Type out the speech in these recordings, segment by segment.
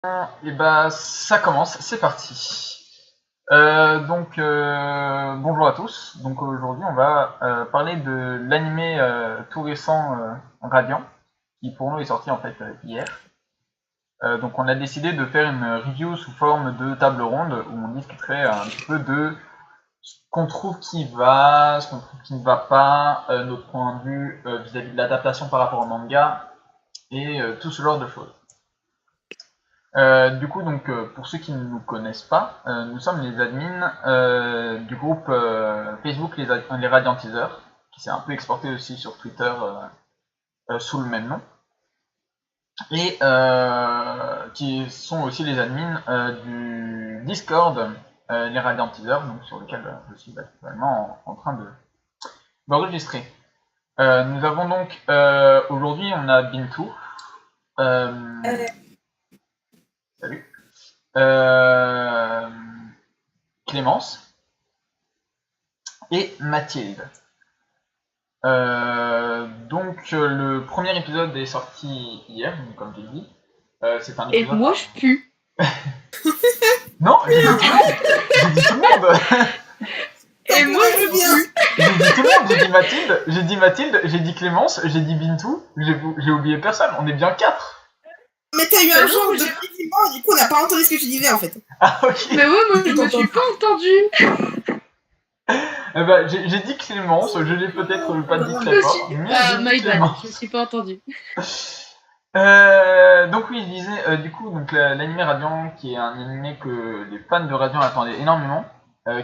Et bah ça commence, c'est parti. Bonjour à tous. Donc aujourd'hui on va parler de l'animé tout récent Radiant, qui pour nous est sorti en fait hier. Donc on a décidé de faire une review sous forme de table ronde où on discuterait un petit peu de ce qu'on trouve qui va, ce qu'on trouve qui ne va pas, notre point de vue vis-à-vis de l'adaptation par rapport au manga et tout ce genre de choses. Pour ceux qui ne nous connaissent pas, nous sommes les admins du groupe Facebook les Radiantiseurs, qui s'est un peu exporté aussi sur Twitter sous le même nom, et qui sont aussi les admins du Discord les Radiantiseurs, donc sur lequel je suis actuellement en train d'enregistrer. Nous avons donc aujourd'hui on a Bintou. Salut. Clémence et Mathilde. Le premier épisode est sorti hier, comme j'ai dit. C'est un épisode. Et moi je pue. Non, j'ai dit tout le monde. Et moi je pue. J'ai dit tout le monde. J'ai dit Mathilde, j'ai dit Clémence, j'ai dit Bintou. J'ai oublié personne. On est bien 4. Mais t'as eu un genre de bâtiment et du coup on n'a pas entendu ce que tu disais en fait. Ah ok. Mais ouais, moi je me suis pas entendue. J'ai dit Clémence, je l'ai peut-être pas dit très fort. My bad, je me suis pas entendue. Donc oui, je disais, l'animé Radiant, qui est un animé que les fans de Radiant attendaient énormément,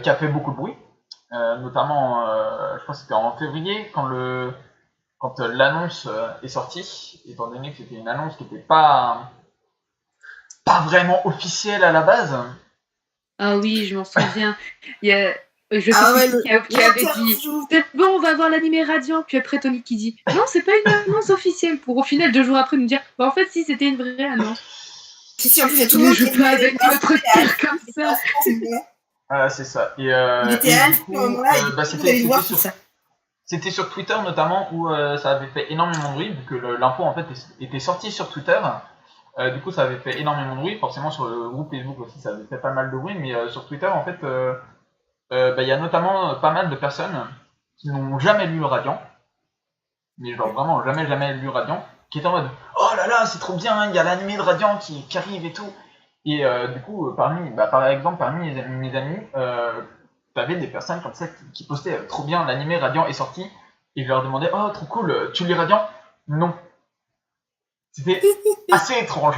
qui a fait beaucoup de bruit, notamment, je crois que c'était en février, quand l'annonce est sortie, étant donné que c'était une annonce qui n'était pas vraiment officielle à la base. Ah oui, je m'en souviens. Il y a... Je sais qui avait dit c'est bon, on va voir l'animé Radiant. Puis après Tony qui dit non, c'est pas une annonce officielle. Pour au final 2 jours après nous dire en fait si c'était une vraie annonce. Si en plus il y a tout le monde qui pas avec notre tête comme ça. Ah c'est ça. Et il était à ce moment-là. C'était sur Twitter notamment où ça avait fait énormément de bruit vu que l'info en fait était sortie sur Twitter. Du coup ça avait fait énormément de bruit. Forcément sur le groupe Facebook aussi ça avait fait pas mal de bruit, mais sur Twitter en fait. Y a notamment pas mal de personnes qui n'ont jamais lu Radiant, mais genre vraiment jamais lu Radiant, qui étaient en mode oh là là c'est trop bien, il y a l'animé de Radiant qui arrive et tout. Et du coup par exemple parmi mes amis, t'avais des personnes comme ça qui postaient trop bien, l'animé Radiant est sorti, et je leur demandais oh trop cool, tu lis Radiant? Non. C'était assez étrange.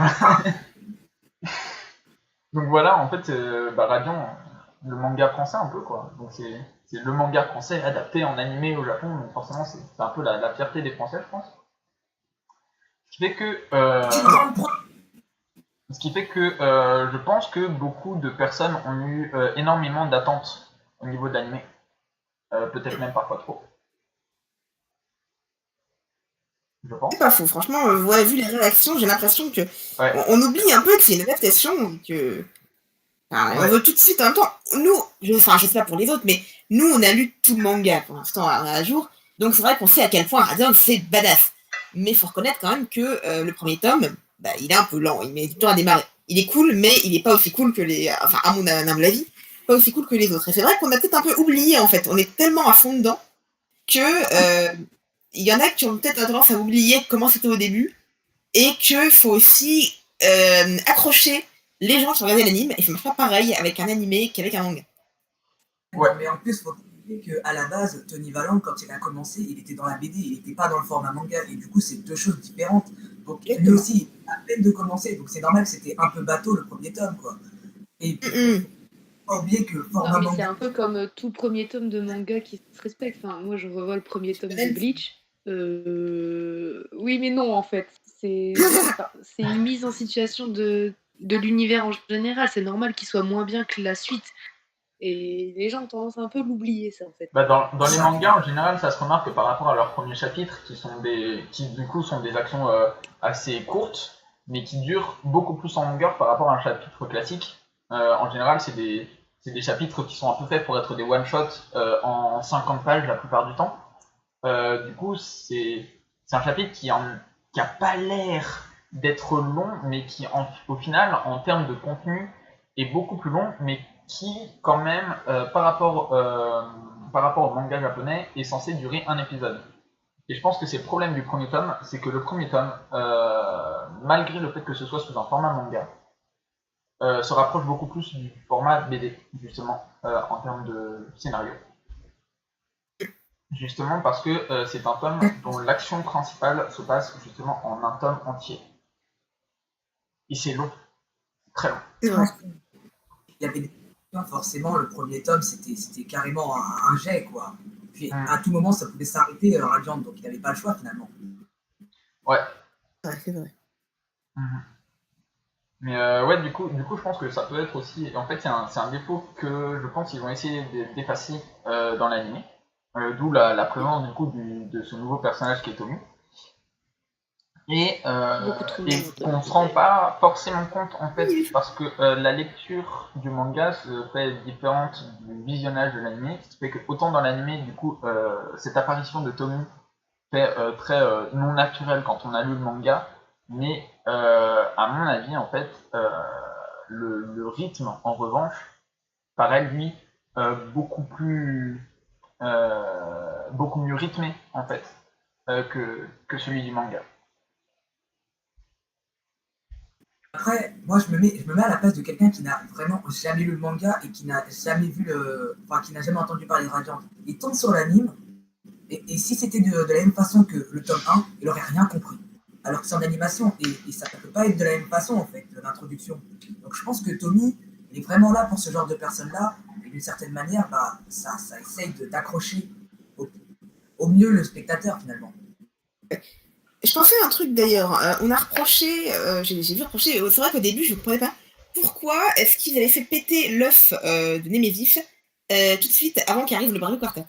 Donc voilà, en fait Radiant, le manga français un peu quoi, donc c'est le manga français adapté en animé au Japon, donc forcément c'est un peu la fierté des Français je pense. Ce qui fait que je pense que beaucoup de personnes ont eu énormément d'attentes au niveau de l'animé, peut-être même parfois trop. Je pense. C'est pas faux, franchement, vu les réactions, j'ai l'impression que on oublie un peu que c'est une adaptation, que on veut tout de suite en même temps. Nous, je sais pas pour les autres, mais nous on a lu tout le manga pour l'instant à jour, donc c'est vrai qu'on sait à quel point Radiant c'est badass. Mais faut reconnaître quand même que le premier tome, il est un peu lent, il met du temps à démarrer. Il est cool, mais il est pas aussi cool que les, enfin à mon humble avis, pas aussi cool que les autres. Et c'est vrai qu'on a peut-être un peu oublié en fait. On est tellement à fond dedans que il y en a qui ont peut-être tendance à oublier comment c'était au début et qu'il faut aussi accrocher les gens qui regardaient l'anime, et ça marche pas pareil avec un animé qu'avec un manga. Ouais. Mais en plus, faut pas oublier qu'à la base, Tony Valente, quand il a commencé, il était dans la BD, il était pas dans le format manga, et du coup, c'est 2 choses différentes. Donc, lui aussi, à peine de commencer, donc c'est normal que c'était un peu bateau le premier tome, quoi. Et puis, faut pas oublier que le format manga... C'est un peu comme tout premier tome de manga qui se respecte. Enfin, moi, je revois le premier tome de Bleach. Oui, mais non, en fait. C'est une mise en situation de l'univers en général. C'est normal qu'il soit moins bien que la suite. Et les gens ont tendance à un peu l'oublier, ça, en fait. Dans les mangas, en général, ça se remarque par rapport à leurs premiers chapitres, qui du coup sont des actions assez courtes, mais qui durent beaucoup plus en longueur par rapport à un chapitre classique. En général, c'est des chapitres qui sont un peu faits pour être des one-shots en 50 pages la plupart du temps. Du coup, c'est un chapitre qui a pas l'air d'être long, mais qui au final, en termes de contenu, est beaucoup plus long, mais qui, quand même, par rapport au manga japonais, est censé durer un épisode. Et je pense que c'est le problème du premier tome, c'est que le premier tome, malgré le fait que ce soit sous un format manga, se rapproche beaucoup plus du format BD, justement, en termes de scénario. Justement parce que c'est un tome dont l'action principale se passe justement en un tome entier. Et c'est long, très long. C'est vrai. Il y avait des... Forcément, le premier tome, c'était carrément un jet, quoi. Puis à tout moment, ça pouvait s'arrêter, Radiant, donc il n'avait pas le choix, finalement. Ouais. Ouais, c'est vrai. Mais ouais, du coup, je pense que ça peut être aussi... En fait, c'est un défaut que je pense qu'ils vont essayer d'effacer dans l'anime. D'où la présence, du coup, de ce nouveau personnage qui est Tommy. Et qu'on ne se rend pas forcément compte, en fait, parce que la lecture du manga se fait différente du visionnage de l'anime. Ce qui fait que autant dans l'anime, du coup, cette apparition de Tommy fait très non naturelle quand on a lu le manga, mais à mon avis, en fait, le rythme, en revanche, paraît lui beaucoup mieux rythmé, en fait, que celui du manga. Après, moi, je me mets à la place de quelqu'un qui n'a vraiment jamais lu le manga et qui n'a jamais vu qui n'a jamais entendu parler de Radiant. Il tombe sur l'anime, et si c'était de la même façon que le tome 1, il n'aurait rien compris. Alors que c'est en animation, et ça ne peut pas être de la même façon, en fait, l'introduction. Donc je pense que Tommy, il est vraiment là pour ce genre de personnes-là, et d'une certaine manière, ça essaye d'accrocher au mieux le spectateur, finalement. Je pensais à un truc d'ailleurs. On a reproché, j'ai vu reprocher, c'est vrai qu'au début je ne comprenais pas pourquoi est-ce qu'ils avaient fait péter l'œuf de Némésis tout de suite avant qu'arrive le Bravely Quartet.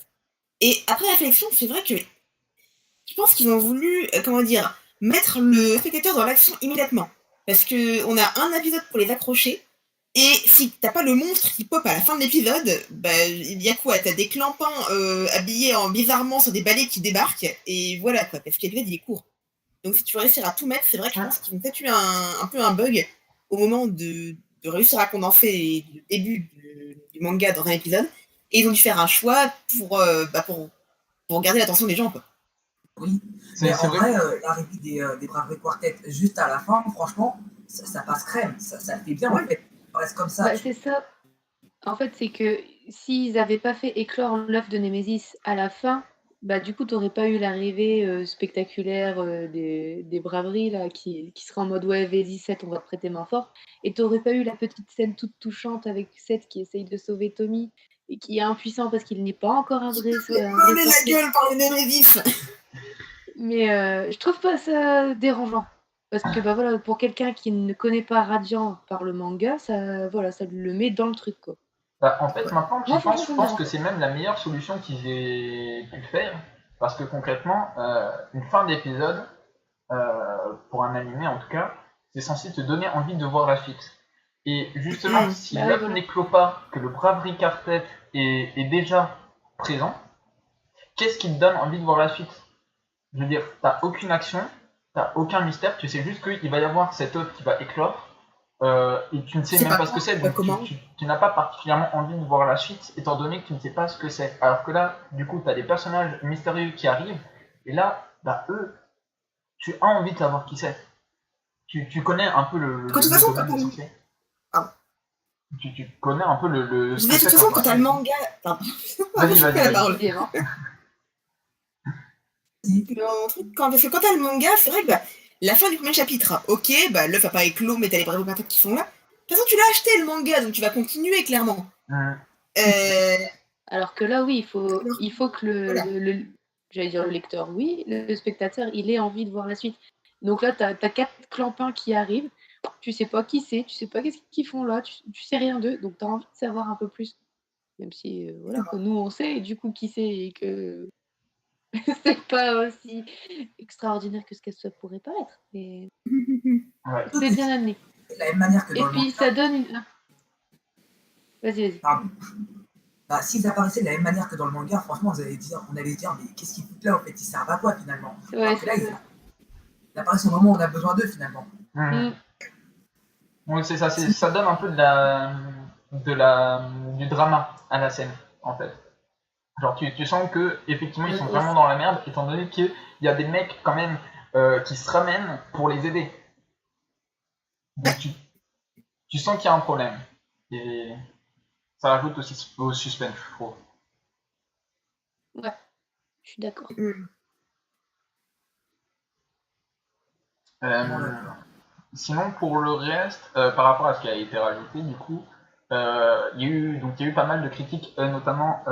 Et après réflexion, c'est vrai que je pense qu'ils ont voulu, mettre le spectateur dans l'action immédiatement. Parce qu'on a un épisode pour les accrocher, et si t'as pas le monstre qui pop à la fin de l'épisode, il y a quoi? T'as des clampins habillés bizarrement sur des balais qui débarquent, et voilà quoi, parce que l'épisode il est court. Donc si tu veux réussir à tout mettre, c'est vrai que je pense qu'ils ont peut-être eu un peu un bug au moment de réussir à condenser le début du manga dans un épisode, et ils ont dû faire un choix pour garder l'attention des gens, quoi. Oui, mais en vrai, l'arrivée des Bravely Quartet juste à la fin, franchement, ça passe crème, ça le fait bien, en fait. Ça reste comme ça. C'est ça. En fait, c'est que s'ils n'avaient pas fait éclore l'œuf de Némésis à la fin, du coup, tu n'aurais pas eu l'arrivée spectaculaire des braveries là, qui serait en mode ouais, vas-y, Seth, on va te prêter main forte. Et tu n'aurais pas eu la petite scène toute touchante avec Seth qui essaye de sauver Tommy et qui est impuissant parce qu'il n'est pas encore un vrai. Voler la gueule par le Némésis. Mais je trouve pas ça dérangeant. Parce que voilà, pour quelqu'un qui ne connaît pas Radiant par le manga, ça le met dans le truc, quoi. En fait, maintenant que je pense que c'est même la meilleure solution qu'ils aient pu faire, parce que concrètement, une fin d'épisode, pour un animé en tout cas, c'est censé te donner envie de voir la suite. Et justement, si l'œuf n'éclot pas, que le Bravely Quartet est déjà présent, qu'est-ce qui te donne envie de voir la suite? Je veux dire, t'as aucune action, t'as aucun mystère, tu sais juste qu'il va y avoir cet œuf qui va éclore, et tu ne sais même pas ce que c'est, donc tu n'as pas particulièrement envie de voir la suite, étant donné que tu ne sais pas ce que c'est. Alors que là, du coup, tu as des personnages mystérieux qui arrivent, et là, eux, tu as envie de savoir qui c'est. Tu connais un peu le de toute façon, quand tu connais un peu le de toute façon, quand t'as le manga... Vas-y. Parce que quand t'as le manga, c'est vrai que la fin du premier chapitre, ok, l'œuf a pas éclos, mais t'as les Bravely Quartet qui sont là. De toute façon, tu l'as acheté le manga, donc tu vas continuer clairement. Alors que là, oui, il faut que j'allais dire le lecteur, oui, le spectateur, il ait envie de voir la suite. Donc là, t'as 4 clampins qui arrivent, tu sais pas qui c'est, tu sais pas qu'est-ce qu'ils font là, tu sais rien d'eux, donc t'as envie de savoir un peu plus. Même si, nous on sait du coup qui c'est et que c'est pas aussi extraordinaire que ce que ça pourrait paraître, mais c'est bien amené. La même manière que et puis ça donne une... Vas-y. Pardon. S'ils apparaissaient de la même manière que dans le manga, franchement, on allait dire, mais qu'est-ce qu'ils foutent là en fait? Ils servent à quoi finalement? Ouais, là, Ils apparaissent au moment où on a besoin d'eux finalement. Oui, c'est ça, ça donne un peu du drama à la scène, en fait. Genre, tu sens que effectivement ils sont vraiment dans la merde, étant donné qu'il y a des mecs quand même qui se ramènent pour les aider. Donc tu sens qu'il y a un problème. Et ça rajoute aussi au suspense, je trouve. Ouais, je suis d'accord. Sinon, pour le reste, par rapport à ce qui a été rajouté, du coup, il y a eu pas mal de critiques, notamment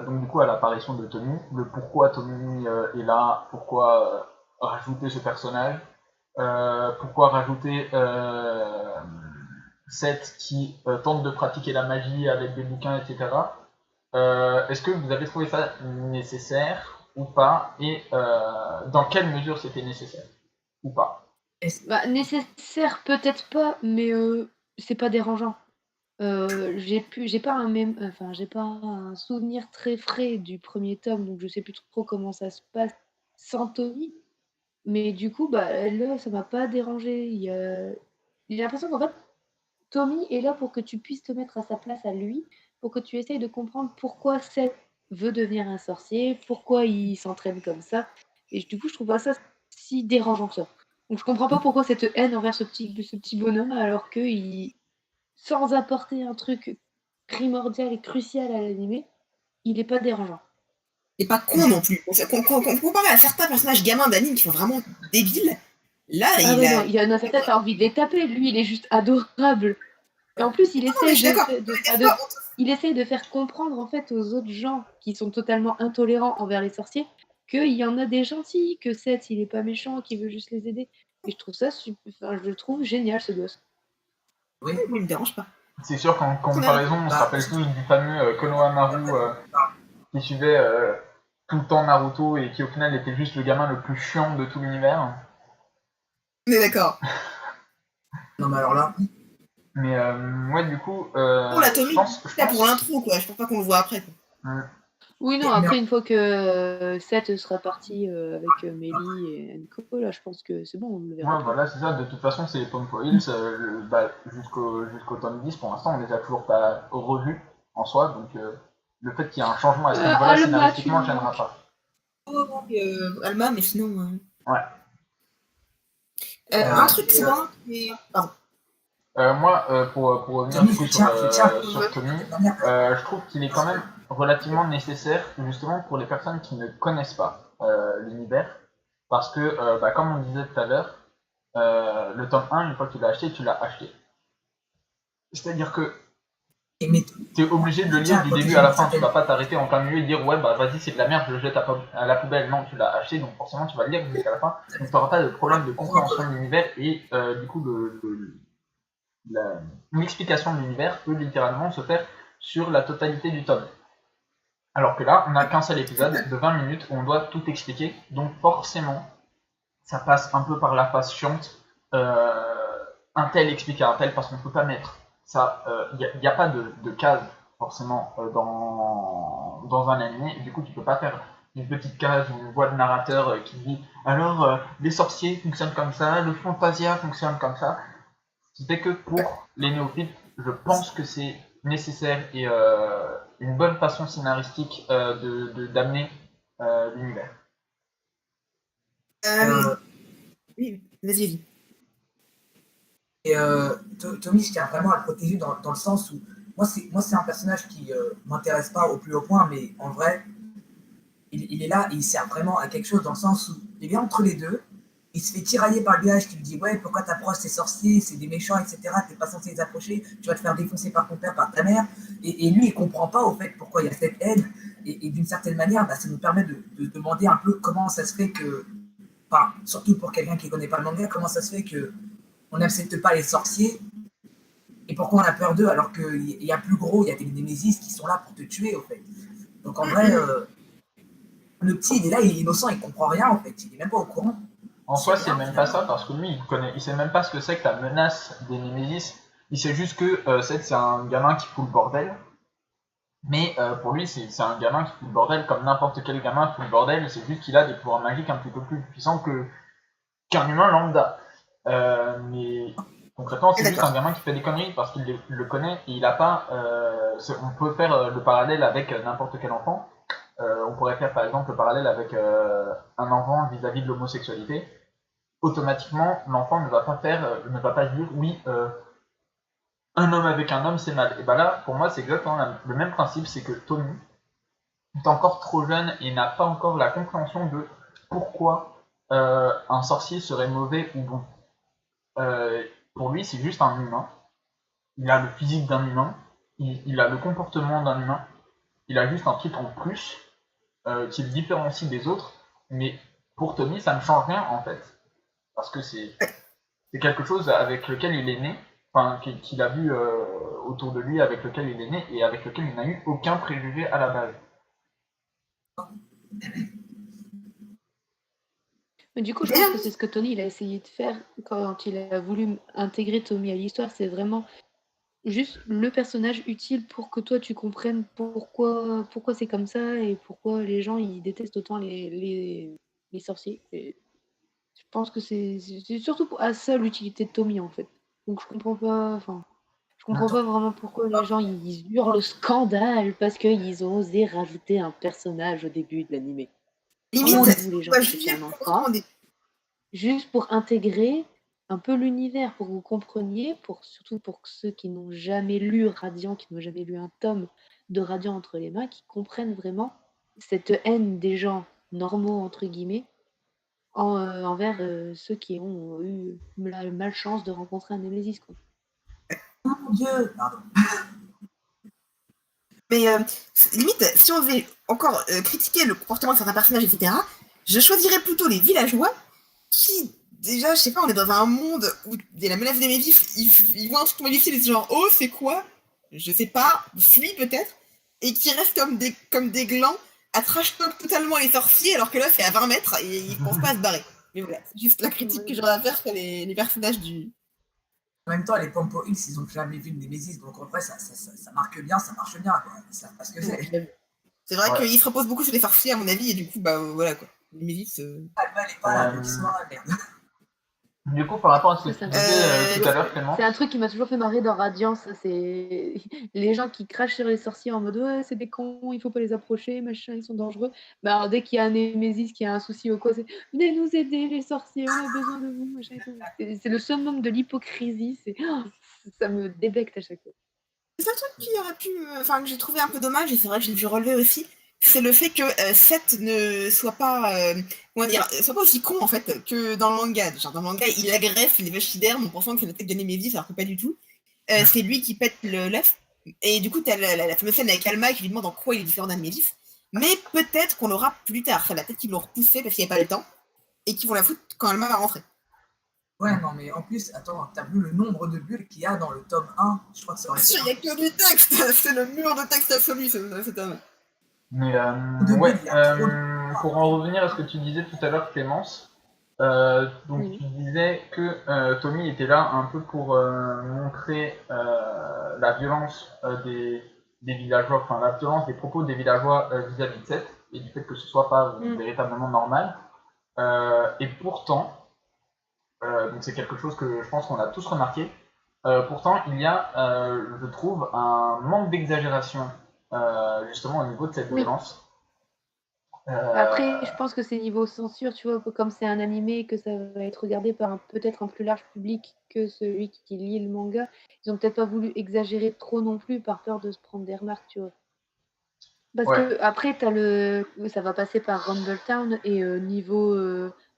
donc du coup à l'apparition de Tommy, le pourquoi Tommy est là, pourquoi rajouter ce personnage, pourquoi rajouter Seth qui tente de pratiquer la magie avec des bouquins, etc. Est-ce que vous avez trouvé ça nécessaire ou pas, et dans quelle mesure c'était nécessaire ou pas? Bah, nécessaire peut-être pas, mais c'est pas dérangeant. J'ai pas un souvenir très frais du premier tome, donc je sais plus trop comment ça se passe sans Tommy. Mais du coup, bah, là, ça m'a pas dérangé. J'ai l'impression qu'en fait, Tommy est là pour que tu puisses te mettre à sa place à lui, pour que tu essayes de comprendre pourquoi Seth veut devenir un sorcier, pourquoi il s'entraîne comme ça. Et du coup, je trouve pas ça si dérangeant que ça. Donc je comprends pas pourquoi cette haine envers ce petit bonhomme, alors que sans apporter un truc primordial et crucial à l'animé, il est pas dérangeant. Et pas con non plus. Comparé à certains personnages gamins d'anime qui sont vraiment débiles, là, Ah ouais, non, il y en a certains, t'as envie de les taper. Lui, il est juste adorable. Et en plus, il essaye de faire comprendre en fait aux autres gens qui sont totalement intolérants envers les sorciers qu'il y en a des gentils, que Seth, il est pas méchant, qu'il veut juste les aider. Et je trouve ça je le trouve génial, ce gosse. Oui, il me dérange pas. C'est sûr qu'en comparaison, on se rappelle tous du fameux Konohamaru qui suivait tout le temps Naruto et qui au final était juste le gamin le plus chiant de tout l'univers. On est d'accord. Non, mais alors là. Mais ouais, du coup. Pour la Tommy, c'est pour l'intro, quoi. Je pense pas qu'on le voit après, quoi. Oui, non, après, une fois que Seth sera parti avec Melly et Enko, là, je pense que c'est bon, on le verra. Ouais, voilà, c'est ça. De toute façon, c'est les Ponpo Hills. Jusqu'au tome 10, pour l'instant, on les a toujours pas revus en soi. Donc, le fait qu'il y ait un changement à ce niveau-là, scénaristiquement, ne gênera pas. Alma, mais sinon. Ouais. Un truc, c'est bon. Pardon. Moi, pour revenir du coup sur Tommy, je trouve qu'il est quand même relativement nécessaire justement pour les personnes qui ne connaissent pas l'univers, parce que comme on disait tout à l'heure, le tome 1, une fois que tu l'as acheté, tu l'as acheté. C'est-à-dire que tu es obligé de le lire du début à la fin, tu vas pas t'arrêter en plein milieu et dire ouais bah vas-y c'est de la merde, je le jette à la poubelle. Non, tu l'as acheté, donc forcément tu vas le lire jusqu'à la fin, donc tu n'auras pas de problème de compréhension de l'univers, et du coup l'explication de l'univers peut littéralement se faire sur la totalité du tome. Alors que là, on n'a qu'un seul épisode de 20 minutes où on doit tout expliquer, donc forcément, ça passe un peu par la phase chiante. Un tel explique à un tel, parce qu'on ne peut pas mettre ça. Il n'y a pas de case forcément dans un animé, et du coup, tu ne peux pas faire une petite case ou une voix de narrateur qui dit alors les sorciers fonctionnent comme ça, le fantasia fonctionne comme ça. Ce qui fait que pour les néophytes, je pense que c'est nécessaire et une bonne façon scénaristique d'amener l'univers. Oui, vas-y. Et Tommy, je tiens vraiment à le protéger dans le sens où moi c'est un personnage qui m'intéresse pas au plus haut point, mais en vrai, il est là et il sert vraiment à quelque chose dans le sens où il est bien entre les deux. Il se fait tirailler par le village qui lui dit ouais, pourquoi t'approches ces sorciers, c'est des méchants, etc. T'es pas censé les approcher, tu vas te faire défoncer par ton père, par ta mère. Et lui, il comprend pas au fait pourquoi il y a cette haine. Et d'une certaine manière, ça nous permet de demander un peu comment ça se fait que, enfin, surtout pour quelqu'un qui connaît pas le manga, comment ça se fait que on n'accepte pas les sorciers et pourquoi on a peur d'eux alors qu'il y a plus gros, il y a des Némésis qui sont là pour te tuer au fait. Donc en vrai, le petit il est là, il est innocent, il comprend rien en fait, il est même pas au courant. En soi, c'est même pas ça, parce que lui, il sait même pas ce que c'est que la menace des Némésis. Il sait juste que Seth, c'est un gamin qui fout le bordel. Mais pour lui, c'est un gamin qui fout le bordel comme n'importe quel gamin fout le bordel. C'est juste qu'il a des pouvoirs magiques un petit peu plus puissants que qu'un humain lambda. Mais concrètement, c'est juste D'accord. un gamin qui fait des conneries parce qu'il le connaît et il a pas. On peut faire le parallèle avec n'importe quel enfant. On pourrait faire par exemple le parallèle avec un enfant vis-à-vis de l'homosexualité. Automatiquement, l'enfant ne va pas dire oui, un homme avec un homme c'est mal. Et bah là, pour moi, c'est exactement le même principe, c'est que Tommy est encore trop jeune et n'a pas encore la compréhension de pourquoi un sorcier serait mauvais ou bon. Pour lui, c'est juste un humain. Il a le physique d'un humain, il a le comportement d'un humain, il a juste un truc en plus qui le différencie des autres, mais pour Tommy, ça ne change rien en fait. Parce que c'est quelque chose avec lequel il est né, enfin qu'il a vu autour de lui, avec lequel il est né, et avec lequel il n'a eu aucun préjugé à la base. Mais du coup, je pense que c'est ce que Tony il a essayé de faire quand il a voulu intégrer Tommy à l'histoire, c'est vraiment juste le personnage utile pour que toi tu comprennes pourquoi c'est comme ça et pourquoi les gens ils détestent autant les sorciers. Et je pense que c'est surtout à ça l'utilité de Tommy en fait. Donc je comprends pas vraiment pourquoi les gens ils hurlent au scandale parce qu'ils ont osé rajouter un personnage au début de l'animé. Limite, Vous les gens pas qui juger étaient un enfant, complètement des... juste pour intégrer un peu l'univers, pour que vous compreniez, surtout pour ceux qui n'ont jamais lu Radiant, qui n'ont jamais lu un tome de Radiant entre les mains, qui comprennent vraiment cette haine des gens normaux, entre guillemets, envers ceux qui ont eu la malchance de rencontrer un Némésis, quoi. Oh mon Dieu, pardon. Mais limite, si on devait encore critiquer le comportement de certains personnages, etc., je choisirais plutôt les villageois qui, déjà, je sais pas, on est dans un monde où il y a la menace des médifs, ils voient un truc maléfique, ils disent genre, oh, c'est quoi? Je sais pas, fuis peut-être, et qui restent comme des glands à trash talk totalement les sorciers, alors que là, c'est à 20 mètres et ils pensent pas à se barrer. Mais voilà, c'est juste la critique que j'aurais à faire sur les personnages du. En même temps, les Pompo X, ils ont jamais vu de Nemesis, donc en vrai, ça marque bien, ça marche bien, quoi. Ils savent pas ce que c'est. C'est vrai qu'ils se reposent beaucoup sur les sorciers, à mon avis, et du coup, bah voilà quoi. Les Nemesis. Ah, elle est pas là, donc ils sont dans la merde. Du coup, par rapport à ce que tu disais tout à l'heure, Clément. C'est un truc qui m'a toujours fait marrer dans Radiance, c'est les gens qui crachent sur les sorciers en mode ouais, c'est des cons, il faut pas les approcher, machin, ils sont dangereux. Mais alors, dès qu'il y a un Némésis qui a un souci ou quoi, c'est venez nous aider les sorciers, on a besoin de vous, machin et tout. C'est le summum de l'hypocrisie, ça me débecte à chaque fois. C'est un truc qui aurait pu, enfin que j'ai trouvé un peu dommage, et c'est vrai que j'ai dû relever aussi, c'est le fait que Seth ne soit pas, comment dire, soit pas aussi con en fait que dans le manga. Genre dans le manga, il agresse les Vachidermes en pensant que c'est la tête de Némésis, alors que pas du tout. C'est lui qui pète l'œuf. Et du coup, t'as la fameuse scène avec Alma qui lui demande en quoi il est différent d'un Némésis. Mais peut-être qu'on l'aura plus tard. Ça, la tête qu'ils l'ont repoussé parce qu'il n'y avait pas le temps. Et qu'ils vont la foutre quand Alma va rentrer. Ouais, non, mais en plus, attends, t'as vu le nombre de bulles qu'il y a dans le tome 1? Je crois que ça aurait été. Il n'y a que du texte. C'est le mur de texte absolu, cet homme. Mais ouais, pour en revenir à ce que tu disais tout à l'heure, Clémence, donc tu disais que Tommy était là un peu pour montrer la violence des villageois, enfin la violence des propos des villageois vis-à-vis de Seth, et du fait que ce soit pas véritablement normal. Et pourtant, donc c'est quelque chose que je pense qu'on a tous remarqué, pourtant il y a, je trouve, un manque d'exagération justement au niveau de cette violence. Après, je pense que c'est niveau censure, tu vois, comme c'est un animé, que ça va être regardé par peut-être un plus large public que celui qui lit le manga, ils ont peut-être pas voulu exagérer trop non plus par peur de se prendre des remarques, tu vois. Parce que après, ça va passer par Rumbletown et niveau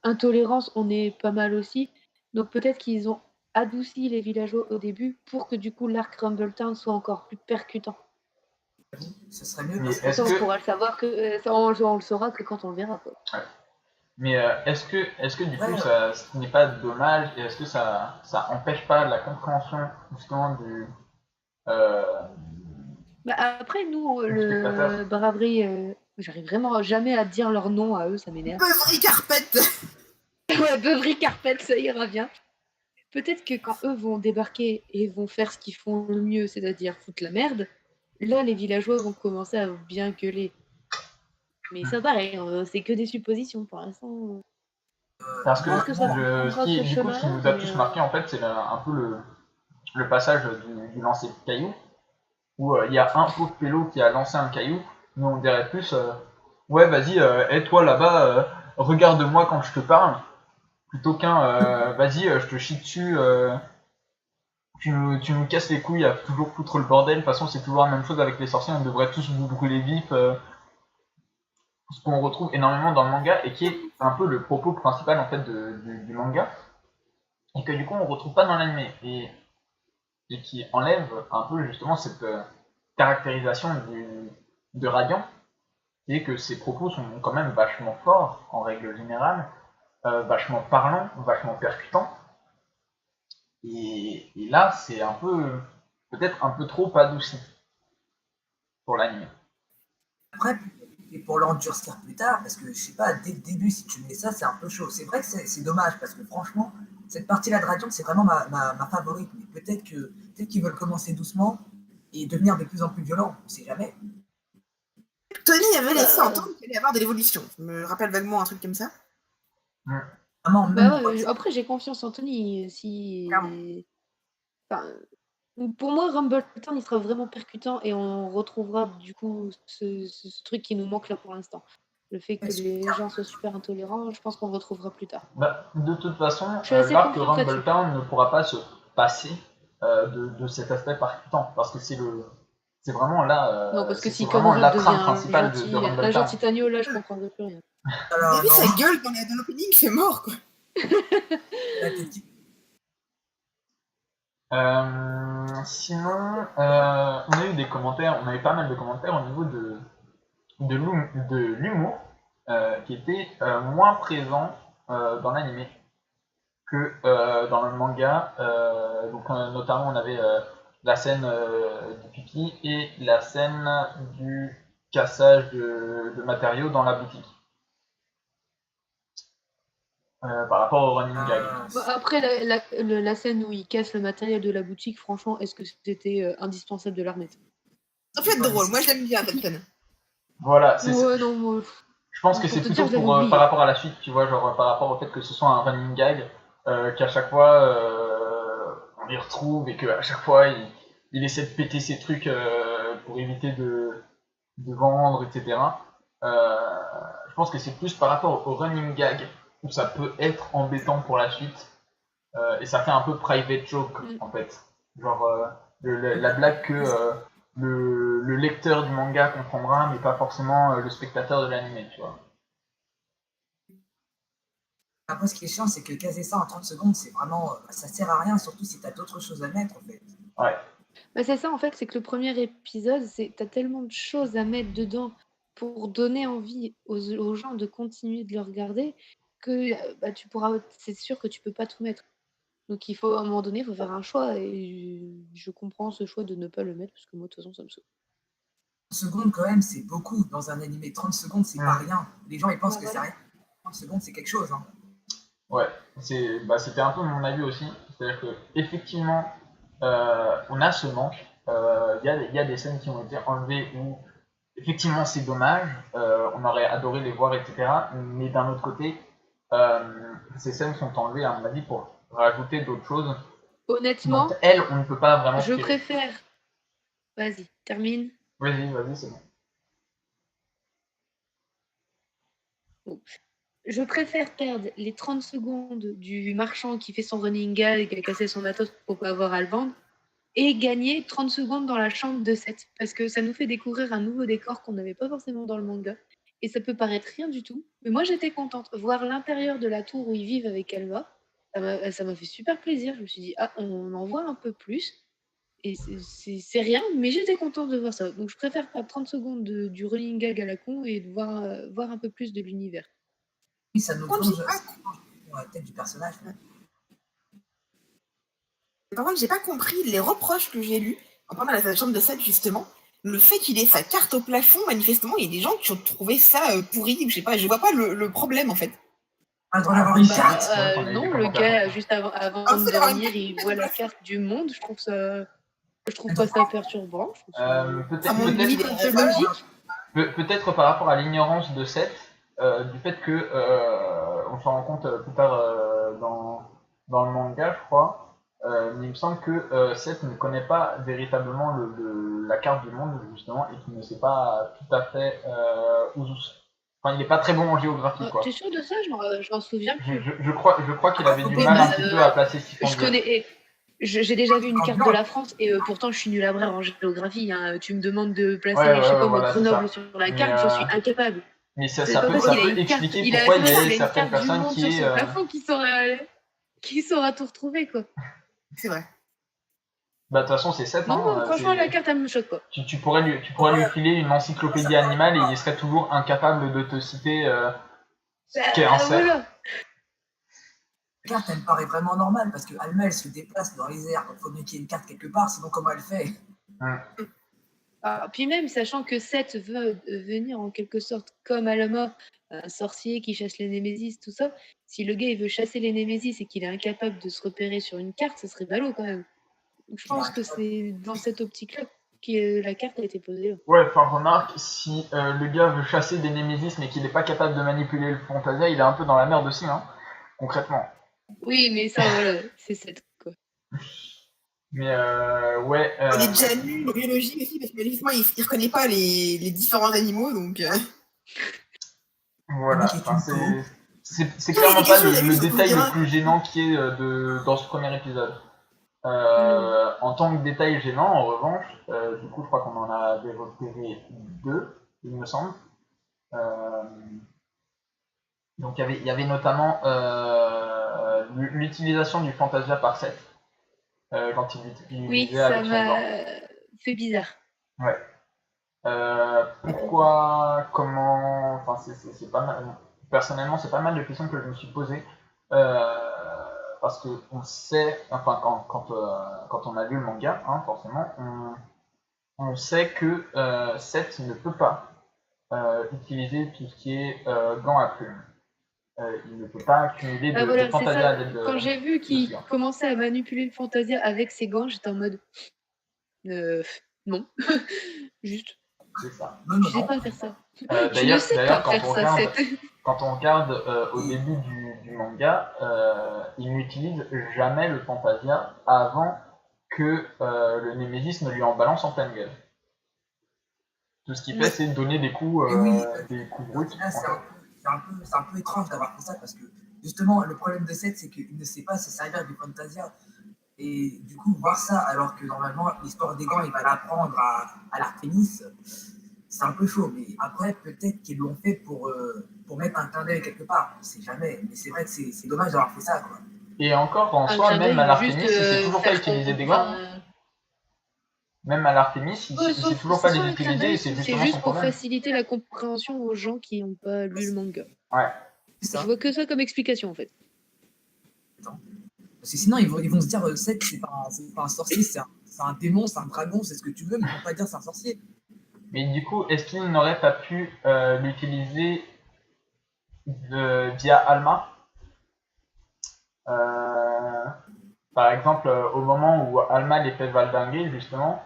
intolérance, on est pas mal aussi. Donc peut-être qu'ils ont adouci les villageois au début pour que du coup l'arc Rumbletown soit encore plus percutant. Ce serait mieux. Mais ça, on pourra le savoir on le saura que quand on le verra, quoi. Ouais. Mais est-ce que du coup ce n'est pas dommage et est-ce que ça empêche pas la compréhension justement du Bah après, nous, le Braverie, j'arrive vraiment jamais à dire leur nom à eux, ça m'énerve. Beuvry Carpet. Ouais, Beuvry Carpet, ça ira bien. Peut-être que quand eux vont débarquer et vont faire ce qu'ils font le mieux, c'est-à-dire foutre la merde, là, les villageois vont commencer à bien gueuler. Mais ça, pareil, c'est que des suppositions pour l'instant. Parce que, Je pense que ça ce qui, ce du coup, ce qui chemin-là, nous a mais, tous marqué, en fait, c'est un peu le passage du lancer de caillou, où il y a un pauvre pélo qui a lancé un caillou, nous on dirait plus, ouais, vas-y, toi là-bas, regarde-moi quand je te parle, plutôt qu'un, vas-y, je te chie dessus, tu nous casses les couilles à toujours foutre le bordel. De toute façon, c'est toujours la même chose avec les sorciers, on devrait tous vous brûler vifs. Ce qu'on retrouve énormément dans le manga et qui est un peu le propos principal en fait du manga, et que du coup on retrouve pas dans l'anime, et qui enlève un peu justement cette caractérisation de Radiant, et que ses propos sont quand même vachement forts en règle générale, vachement parlants, vachement percutants. Et là, c'est un peu, peut-être un peu trop adouci pour l'anime. Après, et pour l'endurcir plus tard, parce que je sais pas, dès le début, si tu mets ça, c'est un peu chaud. C'est vrai que c'est dommage, parce que franchement, cette partie-là de Radiant, c'est vraiment ma favorite. Mais peut-être qu'ils veulent commencer doucement et devenir de plus en plus violents, on sait jamais. Tony avait laissé entendre qu'il allait y avoir de l'évolution. Je me rappelle vaguement un truc comme ça. Après, j'ai confiance en Tony. Pour moi, Rumbleton, il sera vraiment percutant et on retrouvera du coup ce truc qui nous manque là pour l'instant. Le fait que les gens soient super intolérants, je pense qu'on le retrouvera plus tard. De toute façon, l'arc Rumbleton ne pourra pas se passer de cet aspect percutant, parce que c'est vraiment là. Non, parce que si vraiment Kamura devient un gentil Tanio, là, je comprendrai plus rien. Alors, sa gueule dans l'opening, c'est mort, quoi. Sinon, on a eu des commentaires, on avait pas mal de commentaires au niveau de l'humour qui était moins présent dans l'anime que dans le manga. Donc notamment on avait la scène du pipi et la scène du cassage de matériaux dans la boutique. Par rapport au running gag. Après, la scène où il casse le matériel de la boutique, franchement, est-ce que c'était indispensable de la remettre? Ça peut être drôle, moi j'aime bien cette scène. Voilà, je pense que c'est plutôt par rapport à la suite, tu vois, genre par rapport au fait que ce soit un running gag, qu'à chaque fois on les retrouve et qu'à chaque fois il essaie de péter ses trucs pour éviter de vendre, etc. Je pense que c'est plus par rapport au running gag où ça peut être embêtant pour la suite et ça fait un peu private joke en fait. Genre la blague que le lecteur du manga comprendra, mais pas forcément le spectateur de l'anime, tu vois. Après, ce qui est chiant, c'est que caser ça en 30 secondes, c'est vraiment. Ça sert à rien, surtout si t'as d'autres choses à mettre, en fait. Ouais. C'est ça, en fait, c'est que le premier épisode, t'as tellement de choses à mettre dedans pour donner envie aux gens de continuer de le regarder que c'est sûr que tu peux pas tout mettre. Donc il faut, à un moment donné, il faut faire un choix et je comprends ce choix de ne pas le mettre parce que moi, de toute façon, ça me saoule. 30 secondes, quand même, c'est beaucoup dans un animé. 30 secondes, c'est pas rien. Les gens, ils pensent que c'est rien. 30 secondes, c'est quelque chose. Hein. Ouais, c'était un peu mon avis aussi. C'est-à-dire que effectivement, on a ce manque. Il y a des scènes qui ont été enlevées où effectivement c'est dommage. On aurait adoré les voir, etc. Mais d'un autre côté, ces scènes sont enlevées à mon avis pour rajouter d'autres choses. Honnêtement, dont elles, on ne peut pas vraiment. Je préfère. Vas-y, termine. Vas-y, c'est bon. Je préfère perdre les 30 secondes du marchand qui fait son running gag et qui a cassé son matos pour pas avoir à le vendre et gagner 30 secondes dans la chambre de Seth parce que ça nous fait découvrir un nouveau décor qu'on n'avait pas forcément dans le manga et ça peut paraître rien du tout, mais moi j'étais contente. Voir l'intérieur de la tour où ils vivent avec Alma, ça m'a fait super plaisir. Je me suis dit, on en voit un peu plus et c'est rien, mais j'étais contente de voir ça. Donc je préfère perdre 30 secondes du running gag à la con et de voir un peu plus de l'univers. Oui, ça nous plonge dans la tête du personnage. Par contre, j'ai pas compris les reproches que j'ai lus en parlant de la chambre de Seth, justement. Le fait qu'il ait sa carte au plafond, manifestement, il y a des gens qui ont trouvé ça pourri. Je sais pas, je vois pas le problème en fait. Il doit avoir une carte. Non, le gars, juste avant de dormir, il voit la carte du monde. Je trouve pas ça perturbant. Peut-être par rapport à l'ignorance de Seth, du fait que s'en rend compte plus tard dans le manga, je crois. Mais il me semble que Seth ne connaît pas véritablement la carte du monde, justement, et qu'il ne sait pas tout à fait Uzus. Enfin, il n'est pas très bon en géographie, quoi. T'es sûr de ça? Je m'en souviens plus. Je crois qu'il avait du mal un petit peu à placer Stipendia. J'ai déjà vu une carte de la France et pourtant je suis nulle à brère en géographie. Hein. Tu me demandes de placer, je sais pas, voilà, Grenoble sur la carte, je suis incapable. Mais ça peut expliquer pourquoi il y a certaines personnes qui sur son plafond qui saura tout retrouver, quoi. C'est vrai. Bah de toute façon c'est 7 non, franchement la carte elle me choque pas. Tu pourrais lui filer une encyclopédie animale et il serait toujours incapable de te citer ce qu'est un cerf. Voilà. La carte elle me paraît vraiment normale parce que Alma elle se déplace dans les airs, donc il faut bien qu'il y ait une carte quelque part, sinon comment elle fait? Puis même sachant que Seth veut venir en quelque sorte comme Alma, un sorcier qui chasse les Némésis, tout ça, si le gars il veut chasser les Némésis et qu'il est incapable de se repérer sur une carte, ça serait ballot quand même. Donc, je pense que c'est dans cette optique-là que la carte a été posée. Ouais, enfin remarque, si le gars veut chasser des Némésis mais qu'il n'est pas capable de manipuler le Fantasia, il est un peu dans la merde aussi, hein, concrètement. Oui, mais ça voilà, c'est Seth quoi. Mais ouais. Il est déjà nul en biologie aussi parce que manifestement il reconnaît pas les différents animaux donc. Voilà. C'est clairement pas le détail le plus gênant qui est dans ce premier épisode. En tant que détail gênant, en revanche, du coup, je crois qu'on en a repéré 2, il me semble. Donc il y avait notamment l'utilisation du Fantasia par Seth. Quand il oui, ça m'a fait bizarre. Ouais. Pourquoi, comment, enfin c'est pas mal. Personnellement, c'est pas mal de questions que je me suis posées parce que on sait, enfin quand on a lu le manga, hein, forcément, on sait que Seth ne peut pas utiliser tout ce qui est gants à plumes. Il ne peut pas accumuler de Fantasia à l'aide de. Quand j'ai vu qu'il commençait à manipuler le Fantasia avec ses gants, j'étais en mode non, juste. C'est ça. Je sais pas faire ça. D'ailleurs, quand on regarde au début du manga, il n'utilise jamais le Fantasia avant que le Némésis ne lui en balance en pleine gueule. Tout ce qu'il fait, c'est donner des coups bruts. C'est un peu étrange d'avoir fait ça parce que justement le problème de Seth c'est qu'il ne sait pas se servir du Fantasia et du coup voir ça alors que normalement l'histoire des gants il va l'apprendre à l'Artémis, c'est un peu chaud. Mais après peut-être qu'ils l'ont fait pour mettre un clin d'œil quelque part, on sait jamais, mais c'est vrai que c'est dommage d'avoir fait ça quoi. Et encore en soi même à l'Artémis il sait toujours pas utiliser des gants. Même à l'Artémis, il ne sait toujours pas les utiliser. C'est juste pour faciliter la compréhension aux gens qui n'ont pas lu le manga. Ouais. Je vois que ça comme explication en fait. Parce que sinon ils vont se dire Seth c'est pas un sorcier, c'est un démon, c'est un dragon, c'est ce que tu veux, mais ils vont pas dire c'est un sorcier. Mais du coup, est-ce qu'il n'aurait pas pu l'utiliser via Alma par exemple, au moment où Alma les fait valdinguer, justement,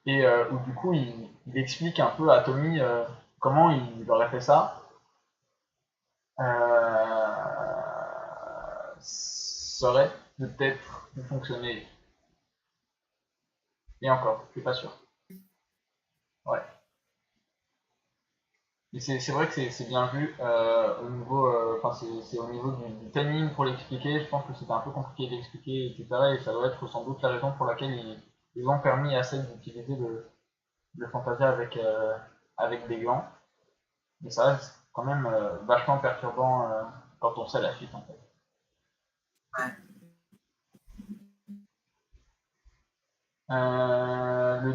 et où du coup il explique un peu à Tommy comment il aurait fait ça, ça aurait peut-être pu fonctionner. Et encore, je suis pas sûr. Ouais. Et c'est vrai que c'est bien vu au niveau, c'est au niveau du timing pour l'expliquer. Je pense que c'était un peu compliqué d'expliquer, etc. Et ça doit être sans doute la raison pour laquelle ils ont permis à Seth d'utiliser le Fantasia avec des gants. Mais ça reste quand même vachement perturbant quand on sait la suite en fait. Ouais. Le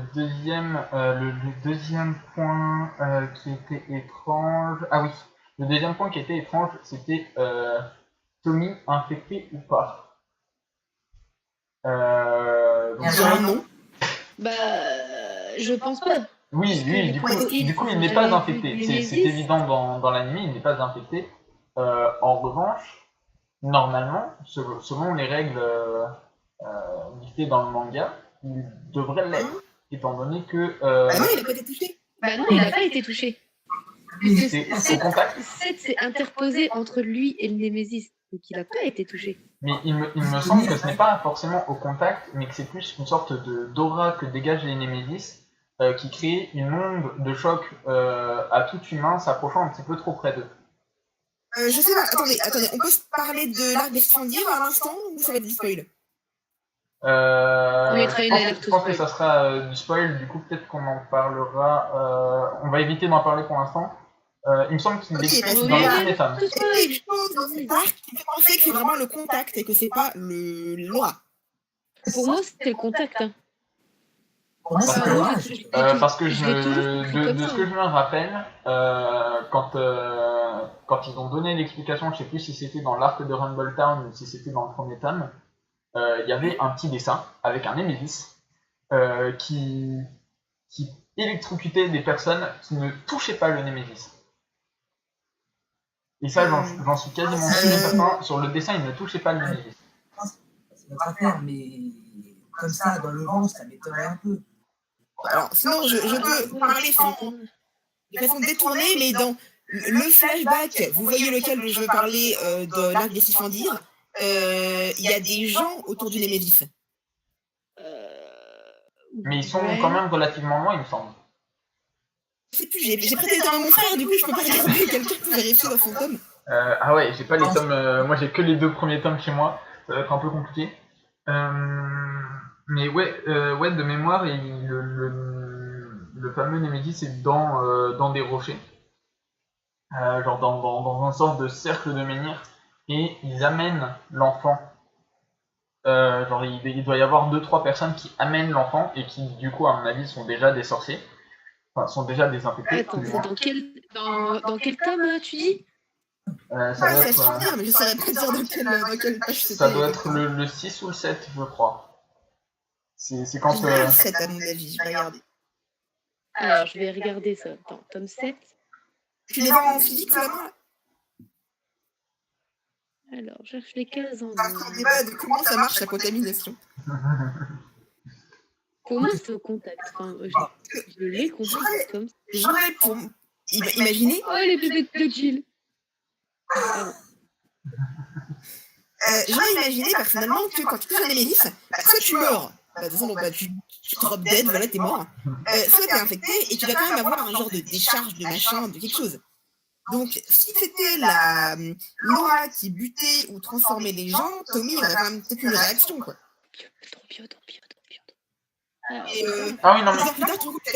deuxième point qui était étrange. Ah oui, le deuxième point qui était étrange, c'était Tommy infecté ou pas. Non. Bah, je pense pas. Oui, du coup, il n'est pas infecté. C'est évident dans l'anime, il n'est pas infecté. En revanche, normalement, selon les règles dictées dans le manga, il devrait l'être, étant donné que. Bah non, il n'a pas été touché. Bah non, il n'a pas été touché. c'est au contact. Seth s'est interposé entre lui et le Némésis, donc il n'a pas été touché. Mais il me semble que ce n'est pas forcément au contact, mais que c'est plus une sorte d'aura que dégagent les Némésis qui crée une onde de choc à tout humain s'approchant un petit peu trop près d'eux. Je sais pas, attendez, on peut se parler de l'arc des Sisfandir à l'instant ou ça va être du spoil? Je pense que ça sera du spoil, du coup peut-être qu'on en parlera. On va éviter d'en parler pour l'instant. Il me semble qu'il l'explique dans le premier tome. Je pense dans cet arc qui fait penser que c'est vraiment le contact et que c'est pas l'aura. Pour moi, c'était le contact. Hein. Parce que de ce que je me rappelle, quand ils ont donné l'explication, je sais plus si c'était dans l'arc de Rumble Town ou si c'était dans le premier tome, il y avait un petit dessin avec un Némésis qui électrocutait des personnes qui ne touchaient pas le Némésis. Et ça, j'en suis quasiment sûr et certain. Sur le dessin, il ne touchait pas le Némésis. Ça va pas faire, mais comme ça, dans le vent, ça m'étonnerait un peu. Alors, sinon, je peux parler de façon détournée, mais dans le flashback, vous voyez lequel je veux parler de l'arc des Sisfandir, il y a des gens autour du Némésis. Mais ils sont quand même relativement loin, il me semble. Je sais plus, j'ai prêté le temps à mon frère, du coup je peux pas regarder quelqu'un pour vérifier dans son tome. Ah ouais, j'ai pas les tomes, moi j'ai que les 2 premiers tomes chez moi, ça va être un peu compliqué. Mais ouais, de mémoire, le fameux Némésis est dans des rochers, genre dans un sorte de cercle de menhir, et ils amènent l'enfant. Genre il doit y avoir 2-3 personnes qui amènent l'enfant et qui du coup à mon avis sont déjà des sorciers. Enfin, sont déjà désinfectés. Attends, c'est dans quel tome tu dis ça doit être, mais je saurais pas dire dans quelle page c'était. Ça doit être le 6 ou le 7, je crois. C'est quand... le 7 à mon avis, je vais regarder. Alors, je vais regarder ça. Attends, tome 7. Tu les vois en physique, vraiment? Alors, je cherche les cases en... C'est un débat de comment ça marche la contamination. Pour moi, c'est au contact. Enfin, je l'ai compris comme ça. J'aurais pour... Imaginez... Oh, les bébés de Jill. J'aurais imaginé personnellement que quand tu touches un Némésis, soit tu meurs, de toute façon tu te drop dead, voilà, t'es mort, soit t'es infecté et tu vas quand même avoir un genre de décharge, de machin, de quelque chose. Donc si c'était l'aura qui butait ou transformait les gens, Tommy il aurait quand même peut-être une réaction, quoi. Ah oui, non mais